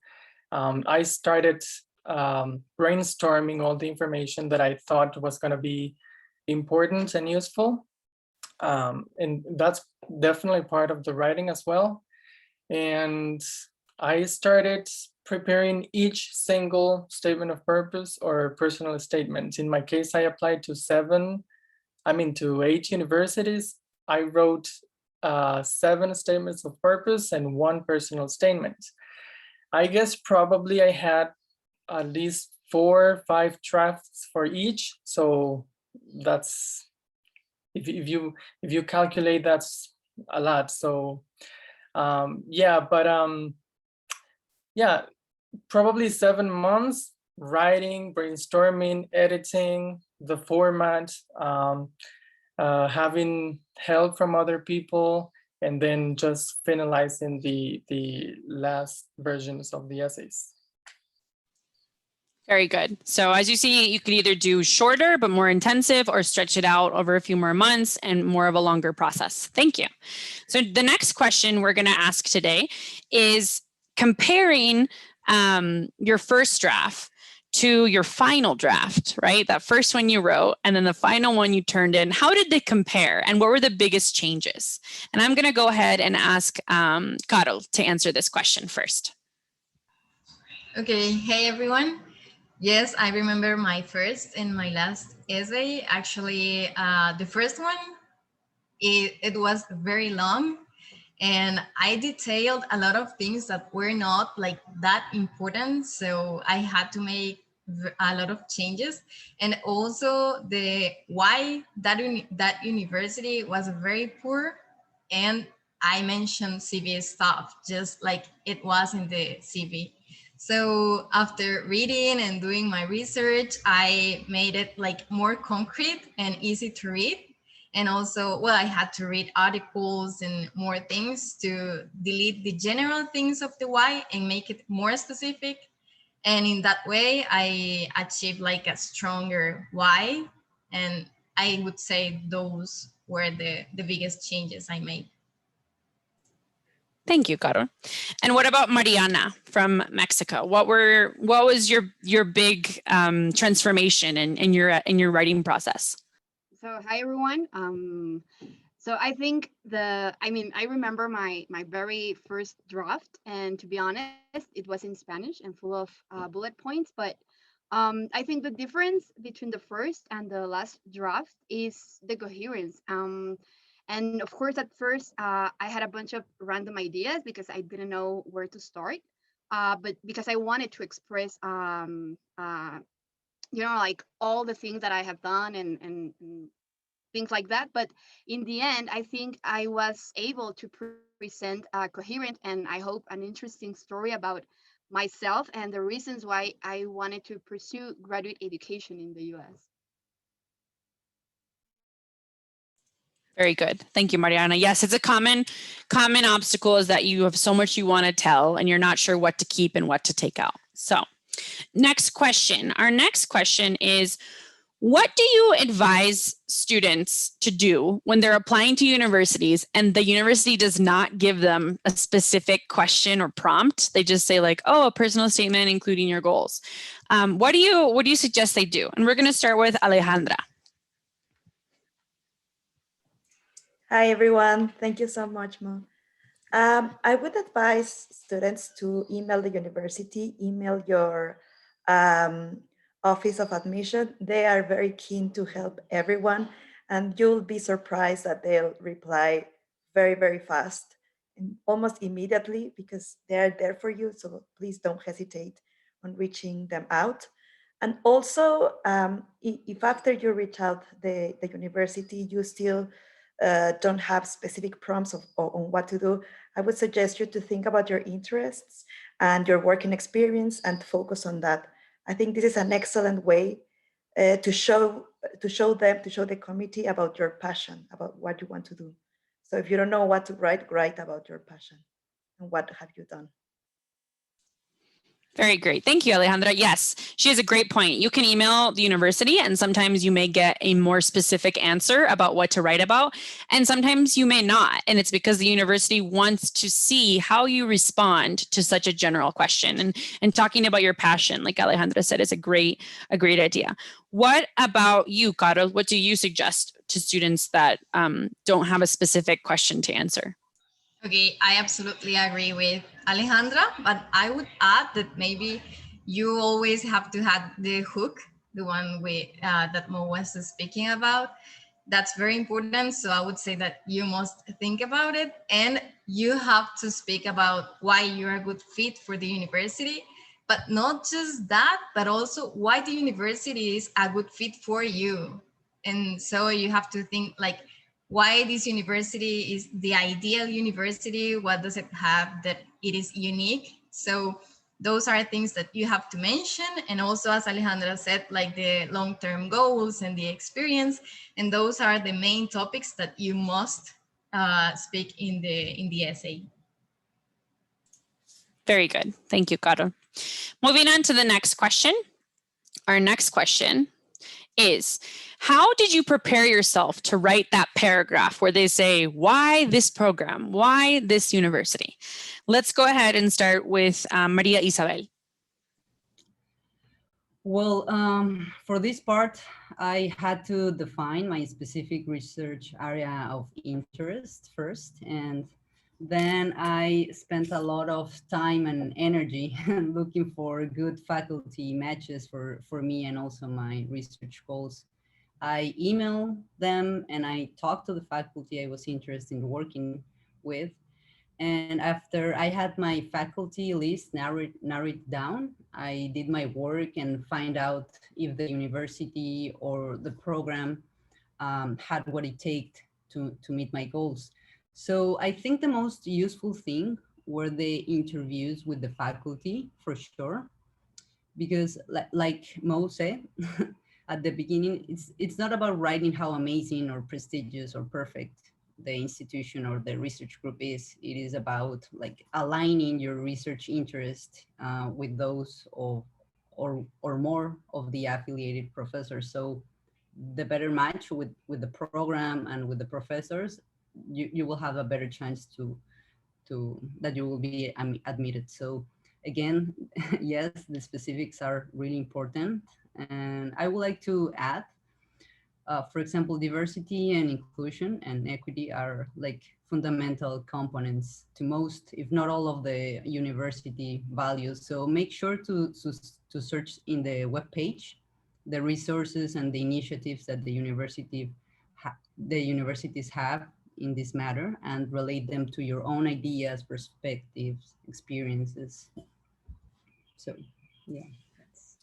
I started brainstorming all the information that I thought was going to be important and useful. And that's definitely part of the writing as well. And I started preparing each single statement of purpose or personal statement. In my case, I applied to 8 universities. I wrote 7 statements of purpose and 1 personal statement. I guess probably I had at least 4 or 5 drafts for each. So that's, if you calculate, that's a lot. So yeah, probably 7 months writing, brainstorming, editing, the format, having help from other people, and then just finalizing the last versions of the essays. Very good. So as you see, you could either do shorter but more intensive, or stretch it out over a few more months and more of a longer process. Thank you. So the next question we're going to ask today is comparing your first draft to your final draft, right? That first one you wrote and then the final one you turned in. How did they compare, and what were the biggest changes? And I'm going to go ahead and ask Carol to answer this question first. Okay, hey everyone. Yes, I remember my first and my last essay. Actually, the first one, it was very long, and I detailed a lot of things that were not like that important. So I had to make a lot of changes, and also the why that university was very poor, and I mentioned CV stuff just like it was in the CV. So after reading and doing my research, I made it like more concrete and easy to read. And also, well, I had to read articles and more things to delete the general things of the why and make it more specific. And in that way, I achieved like a stronger why. And I would say those were the biggest changes I made. Thank you, Caro. And what about Mariana from Mexico? What was your big transformation in your writing process? So hi everyone. So I think I remember my very first draft, and to be honest, it was in Spanish and full of bullet points. But I think the difference between the first and the last draft is the coherence. And of course, at first, I had a bunch of random ideas because I didn't know where to start. But because I wanted to express like all the things that I have done and things like that. But in the end, I think I was able to present a coherent and I hope an interesting story about myself and the reasons why I wanted to pursue graduate education in the US. Very good. Thank you, Mariana. Yes, it's a common obstacle is that you have so much you want to tell and you're not sure what to keep and what to take out. So next question. Our next question is, what do you advise students to do when they're applying to universities and the university does not give them a specific question or prompt? They just say like, oh, a personal statement including your goals. What do you suggest they do? And we're going to start with Alejandra. Hi, everyone. Thank you so much, Mo. I would advise students to email the university, email your office of admission. They are very keen to help everyone, and you'll be surprised that they'll reply very, very fast and almost immediately because they're there for you. So please don't hesitate on reaching them out. And also, if after you reach out the university, you still don't have specific prompts on what to do, I would suggest you to think about your interests and your working experience and focus on that. I think this is an excellent way to show the committee about your passion, about what you want to do. So if you don't know what to write about your passion and what have you done. Very great. Thank you, Alejandra. Yes, she has a great point. You can email the university and sometimes you may get a more specific answer about what to write about. And sometimes you may not. And it's because the university wants to see how you respond to such a general question. And talking about your passion, like Alejandra said, is a great idea. What about you, Caro? What do you suggest to students that don't have a specific question to answer? Okay, I absolutely agree with Alejandra, but I would add that maybe you always have to have the hook, the one that Mo was speaking about. That's very important. So I would say that you must think about it and you have to speak about why you're a good fit for the university, but not just that, but also why the university is a good fit for you. And so you have to think like, why this university is the ideal university, what does it have that it is unique. So those are things that you have to mention. And also, as Alejandra said, like the long-term goals and the experience. And those are the main topics that you must speak in the essay. Very good. Thank you, Caro. Moving on to the next question. Our next question is, how did you prepare yourself to write that paragraph where they say, why this program? Why this university? Let's go ahead and start with Maria Isabel. Well, for this part, I had to define my specific research area of interest first. And Then I spent a lot of time and energy looking for good faculty matches for me and also my research goals. I emailed them and I talked to the faculty I was interested in working with. And after I had my faculty list narrowed down, I did my work and find out if the university or the program had what it takes to meet my goals. So I think the most useful thing were the interviews with the faculty for sure, because like Mo said at the beginning, it's not about writing how amazing or prestigious or perfect the institution or the research group is. It is about like aligning your research interest with those of or more of the affiliated professors. So the better match with the program and with the professors, you will have a better chance to that you will be admitted. So again, yes, the specifics are really important. And I would like to add, for example, diversity and inclusion and equity are like fundamental components to most, if not all, of the university values. So make sure to search in the webpage the resources and the initiatives that the universities have in this matter and relate them to your own ideas, perspectives, experiences. So, yeah.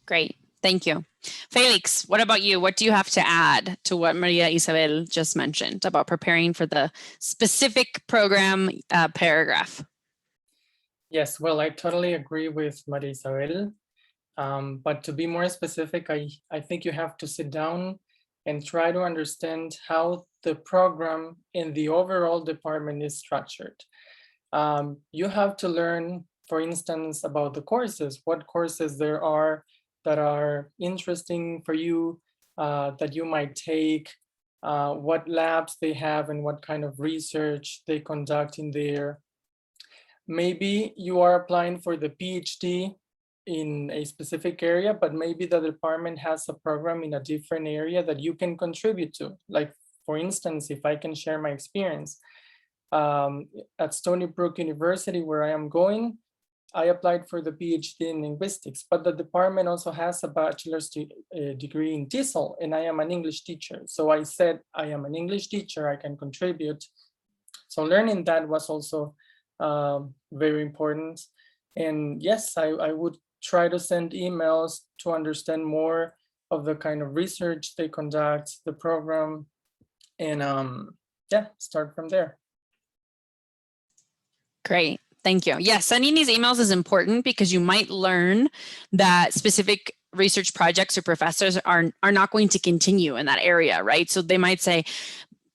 Great. Thank you. Felix, what about you? What do you have to add to what Maria Isabel just mentioned about preparing for the specific program paragraph? Yes, well, I totally agree with Maria Isabel. But to be more specific, I think you have to sit down and try to understand how the program in the overall department is structured. You have to learn, for instance, about the courses, what courses there are that are interesting for you, that you might take, what labs they have and what kind of research they conduct in there. Maybe you are applying for the PhD in a specific area, but maybe the department has a program in a different area that you can contribute to. Like, for instance, if I can share my experience, at Stony Brook University, where I am going, I applied for the PhD in linguistics, but the department also has a bachelor's degree in TESOL, and I am an English teacher. So I said, I am an English teacher, I can contribute. So learning that was also very important. And yes, I would try to send emails to understand more of the kind of research they conduct, the program, and yeah, start from there. Great. Thank you. Yes, sending these emails is important because you might learn that specific research projects or professors are not going to continue in that area, right? So they might say,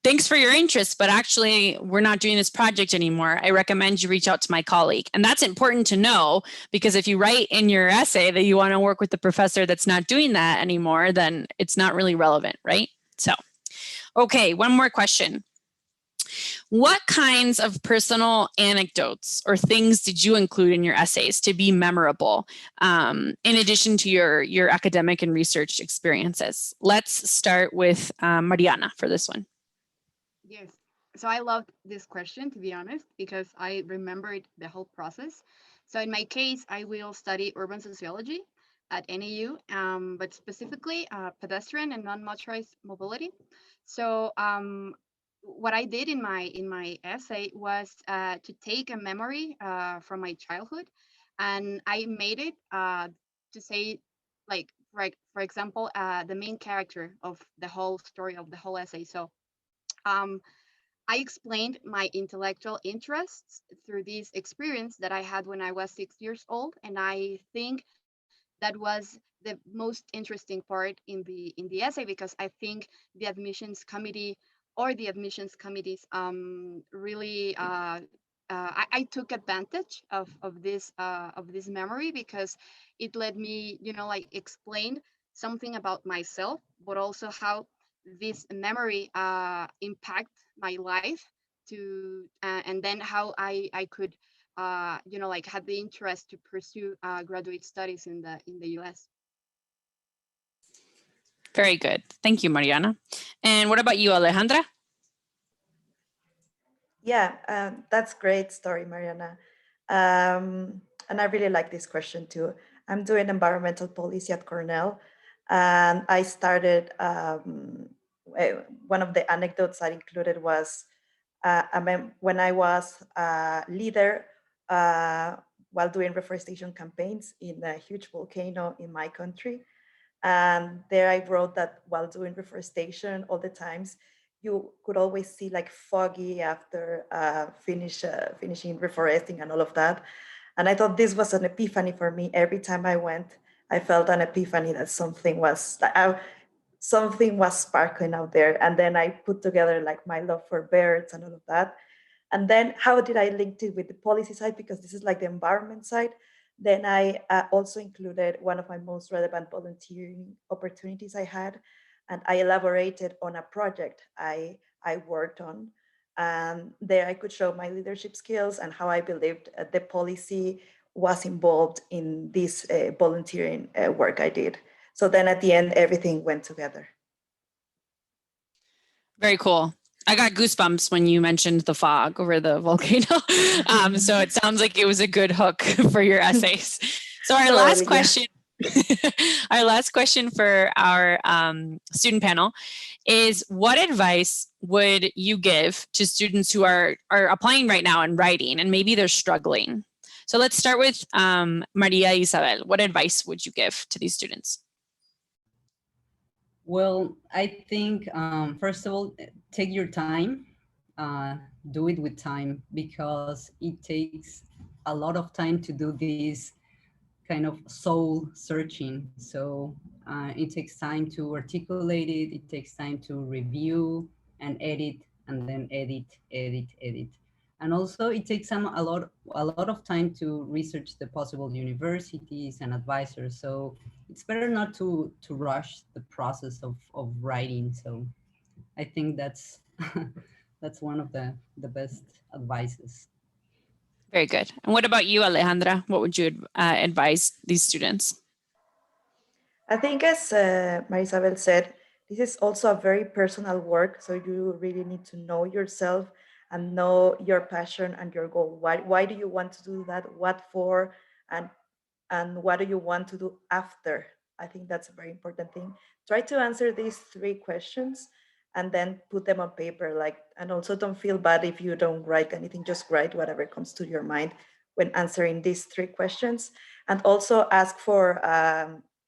thanks for your interest, but actually we're not doing this project anymore. I recommend you reach out to my colleague. And that's important to know, because if you write in your essay that you want to work with the professor that's not doing that anymore, then it's not really relevant, right? So, okay, one more question. What kinds of personal anecdotes or things did you include in your essays to be memorable, in addition to your academic and research experiences? Let's start with Mariana for this one. Yes. So I loved this question, to be honest, because I remembered the whole process. So in my case, I will study urban sociology at NAU, but specifically pedestrian and non-motorized mobility. So what I did in my essay was to take a memory from my childhood, and I made it to say, like, for example, the main character of the whole story of the whole essay. So I explained my intellectual interests through this experience that I had when I was 6 years old, and I think that was the most interesting part in the essay, because I think the admissions committee or the admissions committees really I took advantage of this memory, because it let me, like, explain something about myself, but also how this memory impact my life to and then how I could like, had the interest to pursue graduate studies in the US. Very good. Thank you, Mariana. And what about you, Alejandra? Yeah, that's great story, Mariana. And I really like this question too. I'm doing environmental policy at Cornell, and I started. One of the anecdotes I included was when I was leader while doing reforestation campaigns in a huge volcano in my country. And there I wrote that while doing reforestation, all the times you could always see like foggy after finishing reforesting and all of that. And I thought this was an epiphany for me. Every time I went, I felt an epiphany that something was sparkling out there. And then I put together like my love for birds and all of that. And then how did I link it with the policy side? Because this is like the environment side. Then I also included one of my most relevant volunteering opportunities I had. And I elaborated on a project I worked on. And there I could show my leadership skills and how I believed the policy was involved in this volunteering work I did. So then at the end, everything went together. Very cool. I got goosebumps when you mentioned the fog over the volcano. So it sounds like it was a good hook for your essays. So our last question, our last question for our student panel is, what advice would you give to students who are applying right now and writing, and maybe they're struggling? So let's start with Maria Isabel. What advice would you give to these students? Well, I think, first of all, take your time, do it with time, because it takes a lot of time to do this kind of soul searching. So it takes time to articulate it. It takes time to review and edit, and then edit. And also it takes a lot of time to research the possible universities and advisors. So it's better not to rush the process of writing. So I think that's that's one of the best advices. Very good. And what about you, Alejandra? What would you advise these students? I think, as Marisabel said, this is also a very personal work. So you really need to know yourself and know your passion and your goal. Why do you want to do that? What for? And what do you want to do after? I think that's a very important thing. Try to answer these 3 questions and then put them on paper. And also don't feel bad if you don't write anything. Just write whatever comes to your mind when answering these 3 questions. And also ask for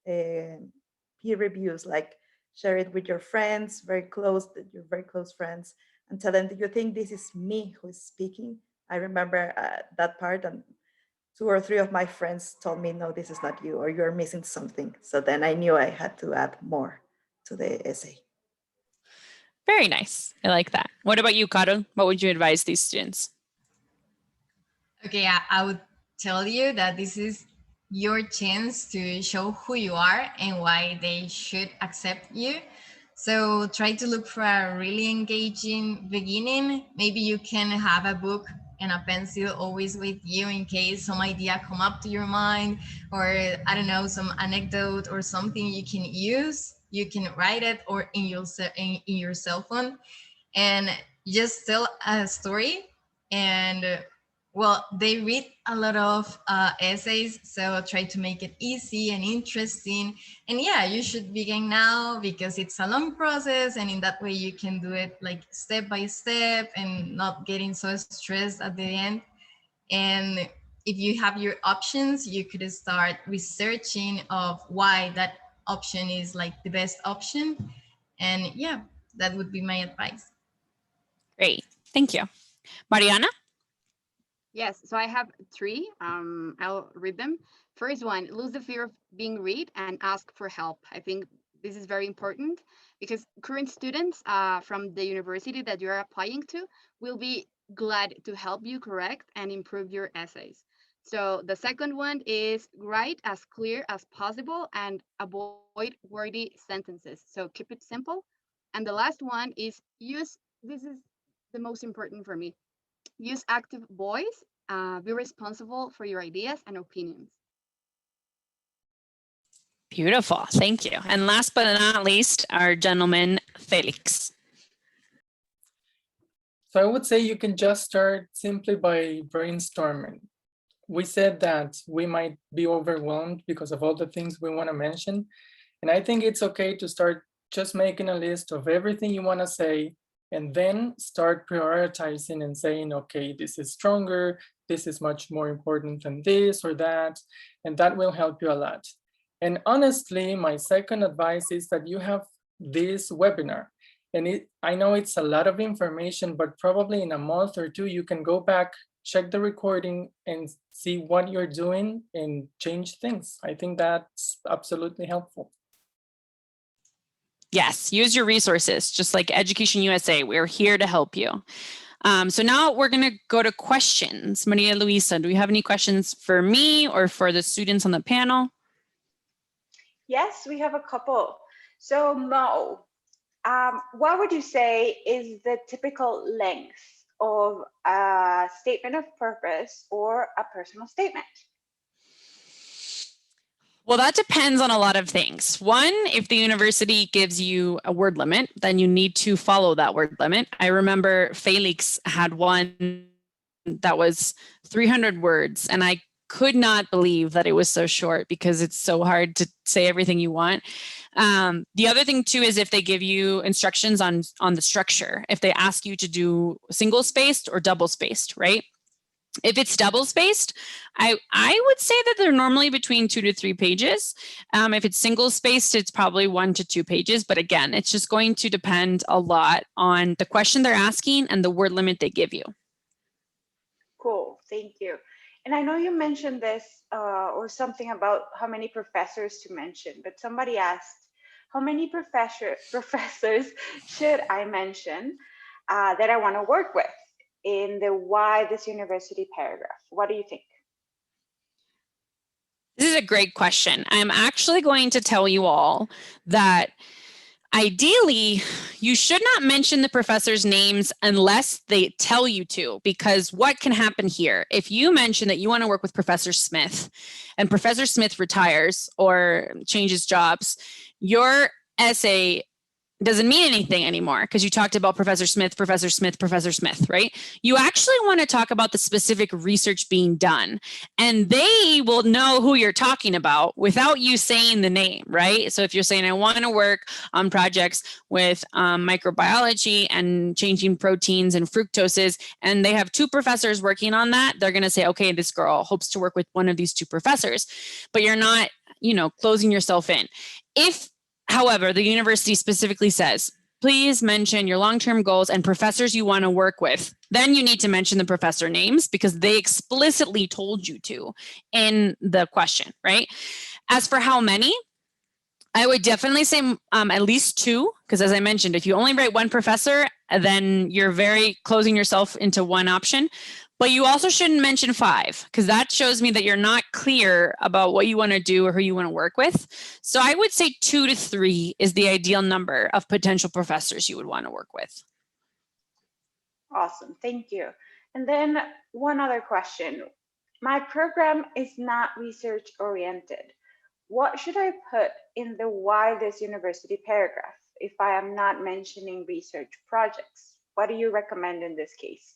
peer reviews, like share it with your friends, your very close friends, and tell them, do you think this is me who is speaking? I remember that part, and 2 or 3 of my friends told me, no, this is not you, or you're missing something. So then I knew I had to add more to the essay. Very nice. I like that. What about you, Carol? What would you advise these students? Okay, I would tell you that this is your chance to show who you are and why they should accept you. So try to look for a really engaging beginning. Maybe you can have a book and a pencil always with you in case some idea come up to your mind, or I don't know, some anecdote or something you can use. You can write it or in your cell phone, and just tell a story. And well, they read a lot of essays, so try to make it easy and interesting. And yeah, you should begin now because it's a long process, and in that way you can do it like step by step and not getting so stressed at the end. And if you have your options, you could start researching of why that option is like the best option. And yeah, that would be my advice. Great. Thank you. Mariana? Yes, so I have 3. I'll read them. First one, lose the fear of being read and ask for help. I think this is very important because current students from the university that you're applying to will be glad to help you correct and improve your essays. So the second one is write as clear as possible and avoid wordy sentences. So keep it simple. And the last one is this is the most important for me, use active voice, be responsible for your ideas and opinions. Beautiful. Thank you. And last but not least, our gentleman, Felix. So I would say you can just start simply by brainstorming. We said that we might be overwhelmed because of all the things we want to mention. And I think it's okay to start just making a list of everything you want to say, and then start prioritizing and saying, okay, this is stronger, this is much more important than this or that, and that will help you a lot. And honestly, my second advice is that you have this webinar. And I know it's a lot of information, but probably in a month or two, you can go back, check the recording and see what you're doing and change things. I think that's absolutely helpful. Yes, use your resources, just like Education USA. We're here to help you. So now we're going to go to questions. Maria Luisa, do we have any questions for me or for the students on the panel? Yes, we have a couple. So Mo, what would you say is the typical length of a statement of purpose or a personal statement? Well, that depends on a lot of things. One, if the university gives you a word limit, then you need to follow that word limit. I remember Felix had one that was 300 words, and I could not believe that it was so short because it's so hard to say everything you want. The other thing too is if they give you instructions on the structure, if they ask you to do single spaced or double spaced, right? If it's double spaced, I would say that they're normally between 2 to 3 pages. If it's single spaced, it's probably 1 to 2 pages. But again, it's just going to depend a lot on the question they're asking and the word limit they give you. Cool, thank you. And I know you mentioned this or something about how many professors to mention, but somebody asked, how many professors should I mention that I want to work with in the why this university paragraph? What do you think? This is a great question. I'm actually going to tell you all that ideally, you should not mention the professors' names unless they tell you to, because what can happen here? If you mention that you want to work with Professor Smith and Professor Smith retires or changes jobs, your essay doesn't mean anything anymore because you talked about Professor Smith, Professor Smith, Professor Smith, right? You actually want to talk about the specific research being done, and they will know who you're talking about without you saying the name, right? So if you're saying, I want to work on projects with microbiology and changing proteins and fructoses, and they have 2 professors working on that, they're going to say, okay, this girl hopes to work with one of these 2 professors, but you're not, closing yourself in. If however, the university specifically says, please mention your long-term goals and professors you want to work with, then you need to mention the professor names because they explicitly told you to in the question, right? As for how many, I would definitely say at least 2, because as I mentioned, if you only write 1 professor, then you're very closing yourself into one option. But you also shouldn't mention 5, because that shows me that you're not clear about what you want to do or who you want to work with. So I would say 2 to 3 is the ideal number of potential professors you would want to work with. Awesome, thank you. And then one other question. My program is not research oriented. What should I put in the why this university paragraph if I am not mentioning research projects? What do you recommend in this case?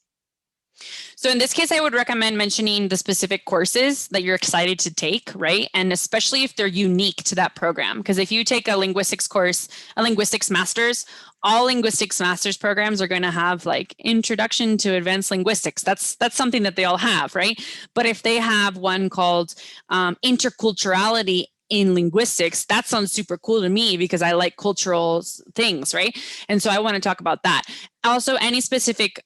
So in this case, I would recommend mentioning the specific courses that you're excited to take, right? And especially if they're unique to that program. Because if you take a linguistics course, a linguistics master's, all linguistics master's programs are going to have like introduction to advanced linguistics. That's something that they all have, right? But if they have one called interculturality in linguistics, that sounds super cool to me because I like cultural things, right? And so I want to talk about that. Also, any specific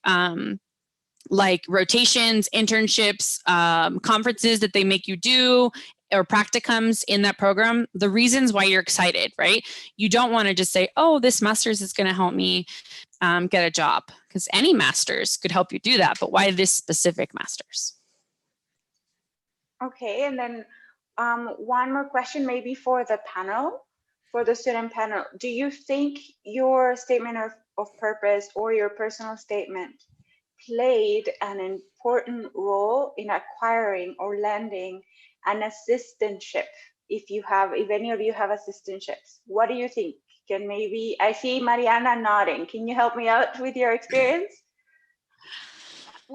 like rotations, internships, conferences that they make you do, or practicums in that program, the reasons why you're excited, right? You don't want to just say, oh, this master's is going to help me get a job, because any master's could help you do that, but why this specific master's? Okay, and then one more question maybe for the panel, for the student panel. Do you think your statement of purpose or your personal statement played an important role in acquiring or landing an assistantship? If any of you have assistantships, what do you think? I see Mariana nodding. Can you help me out with your experience?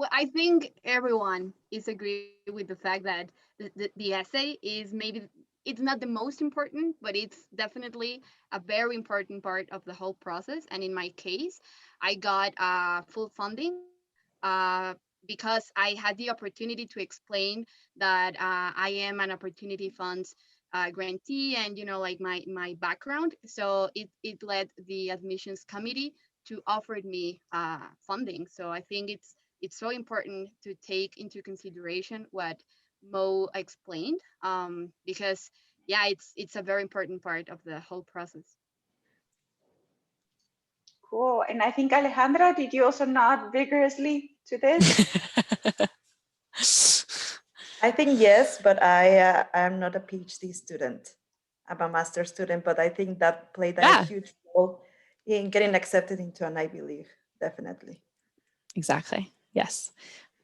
Well, I think everyone is agree with the fact that the essay is maybe it's not the most important, but it's definitely a very important part of the whole process. And in my case, I got full funding uh, because I had the opportunity to explain that I am an opportunity funds grantee, and like my background. So it led the admissions committee to offer me funding. So I think it's so important to take into consideration what Mo explained, because yeah, it's a very important part of the whole process. Cool. And I think Alejandra, did you also nod vigorously to this? I think yes, but I'm not a PhD student. I'm a master's student, but I think that played a Yeah, huge role in getting accepted into an Ivy League, definitely. exactly. Yes.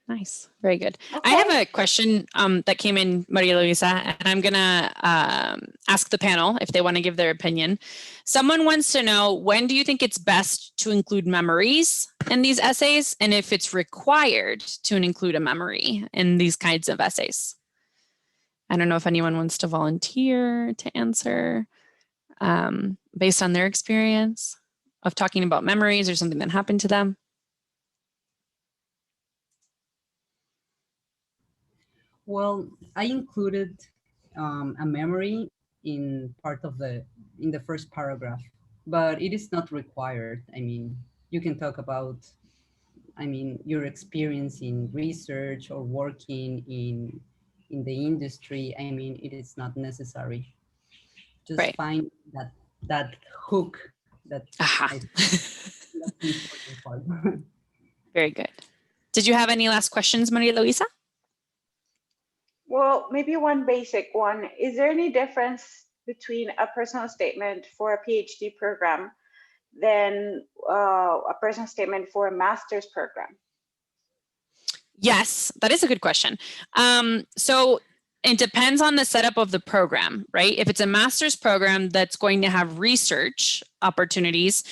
Nice. Very good. I Okay. have a question that came in, Maria Luisa, and I'm going to ask the panel if they want to give their opinion. Someone wants to know, when do you think it's best to include memories in these essays, and if it's required to include a memory in these kinds of essays? I don't know if anyone wants to volunteer to answer based on their experience of talking about memories or something that happened to them. Well, I included a memory in part of in the first paragraph, but it is not required. I mean, you can talk about, I mean, your experience in research or working in the industry. I mean, it is not necessary. Just Right. find that hook that Aha. I think that's the important part. Very good. Did you have any last questions, Maria Luisa? Well, maybe one basic one. Is there any difference between a personal statement for a PhD program than a personal statement for a master's program? Yes, that is a good question. So it depends on the setup of the program, right? If it's a master's program that's going to have research opportunities,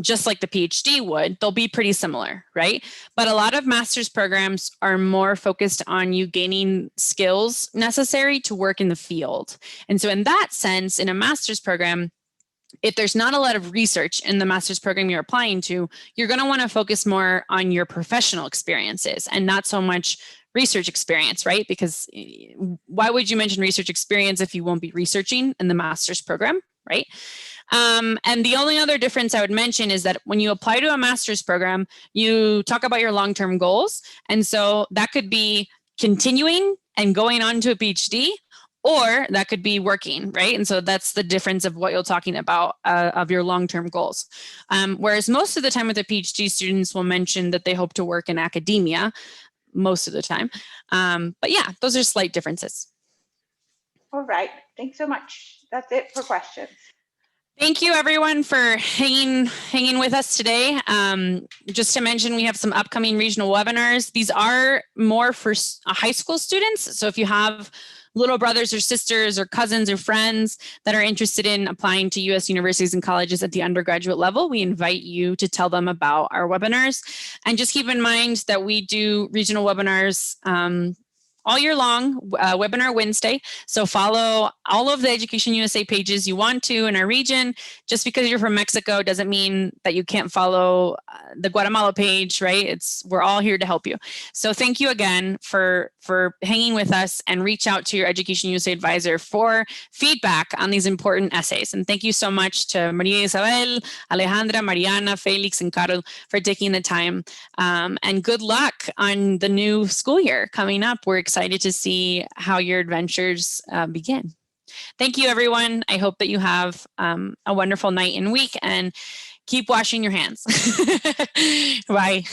just like the PhD would, they'll be pretty similar, right? But a lot of master's programs are more focused on you gaining skills necessary to work in the field. And so in that sense, in a master's program, if there's not a lot of research in the master's program you're applying to, you're going to want to focus more on your professional experiences and not so much research experience, right? Because why would you mention research experience if you won't be researching in the master's program, right? And the only other difference I would mention is that when you apply to a master's program, you talk about your long-term goals. And so that could be continuing and going on to a PhD, or that could be working, right? And so that's the difference of what you're talking about of your long-term goals. Whereas most of the time with the PhD students will mention that they hope to work in academia most of the time. But yeah, those are slight differences. All right. Thanks so much. That's it for questions. Thank you everyone for hanging with us today. Just to mention, we have some upcoming regional webinars. These are more for high school students. So if you have little brothers or sisters or cousins or friends that are interested in applying to U.S. universities and colleges at the undergraduate level, we invite you to tell them about our webinars. And just keep in mind that we do regional webinars all year long, Webinar Wednesday. So follow all of the Education USA pages you want to in our region. Just because you're from Mexico doesn't mean that you can't follow the Guatemala page, right? We're all here to help you. So thank you again for hanging with us, and reach out to your Education USA advisor for feedback on these important essays. And thank you so much to Maria Isabel, Alejandra, Mariana, Felix, and Carol for taking the time. And good luck on the new school year coming up. We're excited to see how your adventures begin. Thank you, everyone. I hope that you have a wonderful night and week, and keep washing your hands. Bye.